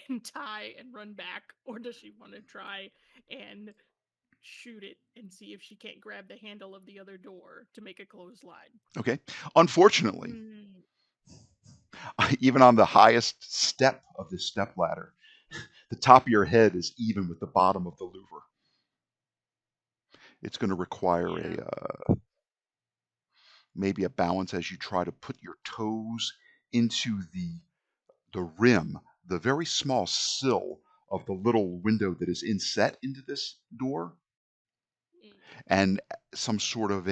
and tie and run back, or does she want to try and shoot it and see if she can't grab the handle of the other door to make a clothesline? Okay. Unfortunately, even on the highest step of this step ladder, the top of your head is even with the bottom of the louver. It's going to require maybe a balance as you try to put your toes into the rim, the very small sill of the little window that is inset into this door, and some sort of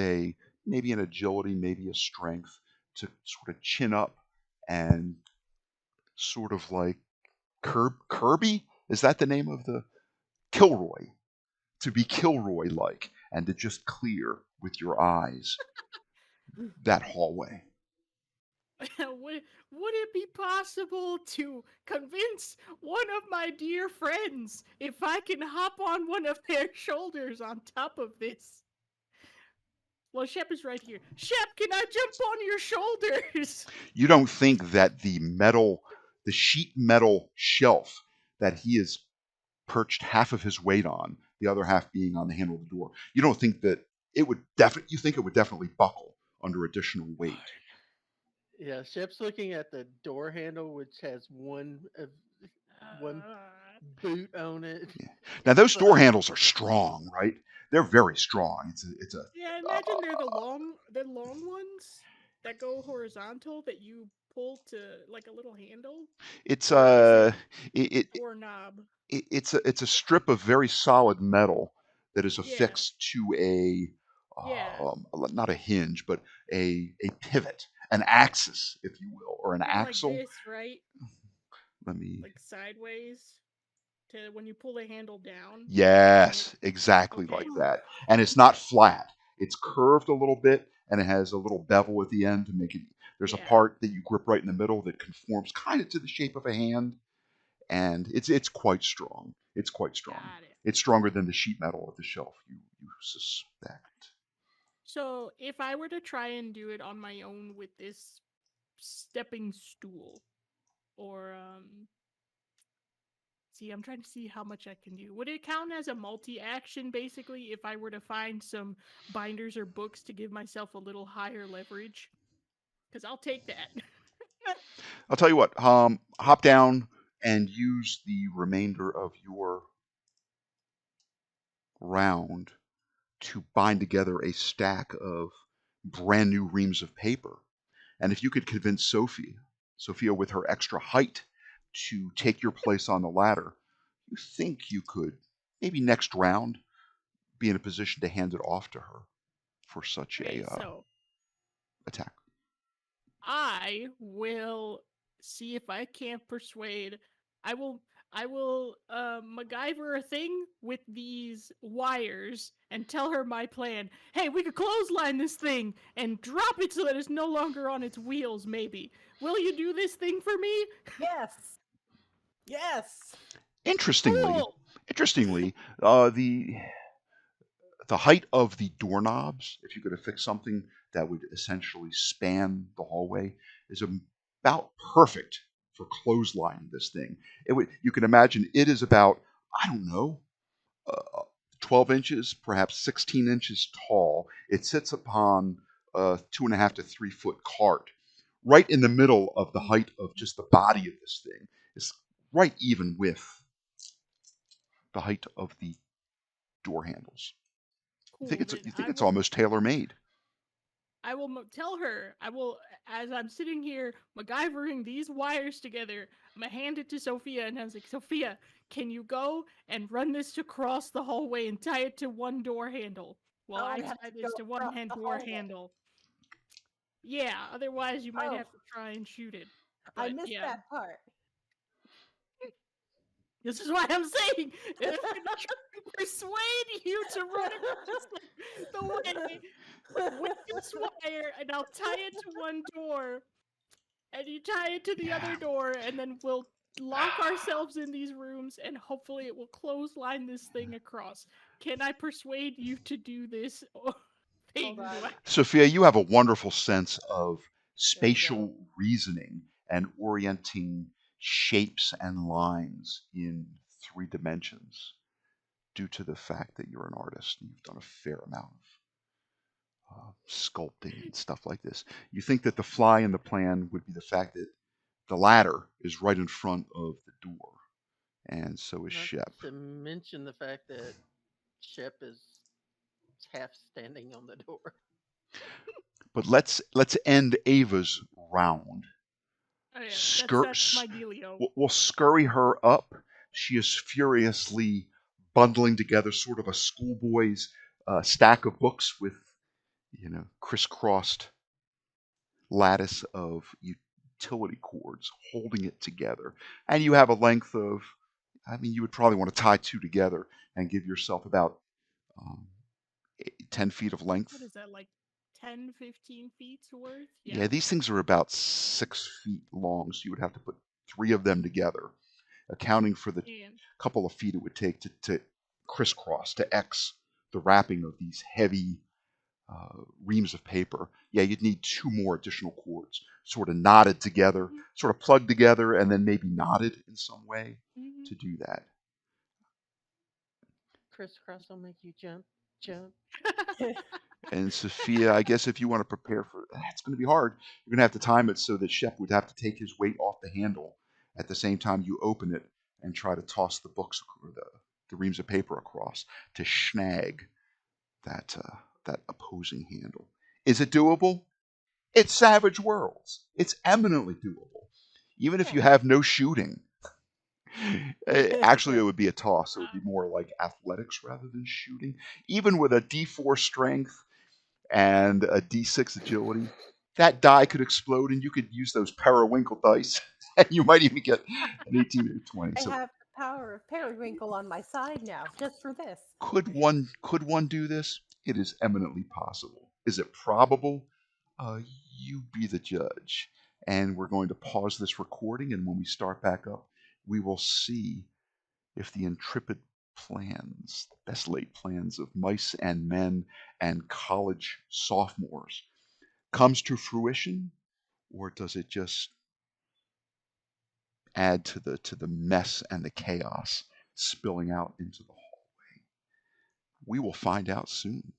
maybe an agility, maybe a strength to sort of chin up and sort of like Kirby? Is that the name of the Kilroy? To be Kilroy-like and to just clear with your eyes that hallway. Would it be possible to convince one of my dear friends if I can hop on one of their shoulders on top of this? Well, Shep is right here. Shep, can I jump on your shoulders? You don't think that the sheet metal shelf that he has perched half of his weight on, the other half being on the handle of the door, you don't think that you think it would definitely buckle under additional weight. Yeah, Shep's looking at the door handle, which has one boot on it. Yeah. Now those So door handles are strong, right? They're very strong. Yeah, I imagine they're the long ones that go horizontal that you pull to like a little handle. It's Or is it, it, doorknob. it's a strip of very solid metal that is Yeah, affixed to a yeah. not a hinge, but a pivot, an axis, if you will, or an Kind of like axle. this, right? Let me. Like sideways to when you pull the handle down. Yes, exactly Okay. like that. And it's not flat. It's curved a little bit, and it has a little bevel at the end to make it. There's a Yeah. part that you grip right in the middle that conforms kind of to the shape of a hand, and it's quite strong. It's quite strong. Got it. It's stronger than the sheet metal of the shelf. You suspect. So if I were to try and do it on my own with this stepping stool, or see, I'm trying to see how much I can do. Would it count as a multi-action basically if I were to find some binders or books to give myself a little higher leverage? Because I'll take that. I'll tell you what. Hop down and use the remainder of your round to bind together a stack of brand new reams of paper. And if you could convince Sophia with her extra height, to take your place on the ladder, you think you could, maybe next round, be in a position to hand it off to her for such Okay, a so attack. I will see if I can't persuade. I will MacGyver a thing with these wires and tell her my plan. Hey, we could clothesline this thing and drop it so that it's no longer on its wheels, maybe. Will you do this thing for me? Yes. Yes. Interestingly, Cool. interestingly, the height of the doorknobs, if you could affix something that would essentially span the hallway, is about perfect for clotheslining this thing. You can imagine it is about, I don't know, 12 inches, perhaps 16 inches tall. It sits upon a 2.5 to 3 foot cart, right in the middle of the height of just the body of this thing. It's right even with the height of the door handles. Cool. You think it's almost tailor made. I will tell her. I will, as I'm sitting here MacGyvering these wires together. I'm gonna hand it to Sophia, and I was like, Sophia, can you go and run this across the hallway and tie it to one door handle? Well, Oh, I we have tie to this go to one across hand the door hallway. handle. Yeah, otherwise you might Oh, have to try and shoot it. I But missed yeah, that part. this is what I'm saying. If I'm gonna try and persuade you to run across the way with this wire, and I'll tie it to one door, and you tie it to the other door, and then we'll lock ourselves in these rooms, and hopefully it will clothesline this thing across. Can I persuade you to do this thing? Hold on. Sophia, you have a wonderful sense of there we go. spatial reasoning and orienting shapes and lines in 3 dimensions due to the fact that you're an artist and you've done a fair amount of sculpting and stuff like this. You think that the fly in the plan would be the fact that the ladder is right in front of the door, and so is Not Shep. to mention the fact that Shep is half standing on the door. But let's end Ava's round. Oh yeah, Scur- that's my dealio. we'll scurry her up. She is furiously bundling together sort of a schoolboy's stack of books with, crisscrossed lattice of utility cords holding it together. And you have a length of, I mean, you would probably want to tie two together and give yourself about um, 10 feet of length. What is that, like 10, 15 feet worth? Yeah, these things are about 6 feet long, so you would have to put three of them together, accounting for the And couple of feet it would take to crisscross, to X the wrapping of these heavy reams of paper. Yeah, you'd need two more additional cords, sort of knotted together, sort of plugged together, and then maybe knotted in some way to do that. Crisscross will make you jump, jump. And Sophia, I guess if you want to prepare for that's going to be hard. You're going to have to time it so that Shep would have to take his weight off the handle at the same time you open it and try to toss the books or the reams of paper across to snag that opposing handle. Is it doable? It's Savage Worlds. It's eminently doable. Even if you have no shooting. Actually, it would be a toss. It would be more like athletics rather than shooting. Even with a D4 strength and a D6 agility, that die could explode and you could use those periwinkle dice and you might even get an 18 or 20. I So have the power of periwinkle on my side now, just for this. could one do this? It is eminently possible. Is it probable? You be the judge. And we're going to pause this recording, and when we start back up, we will see if the intrepid plans, the best laid plans of mice and men and college sophomores comes to fruition, or does it just add to the mess and the chaos spilling out into the hallway? We will find out soon.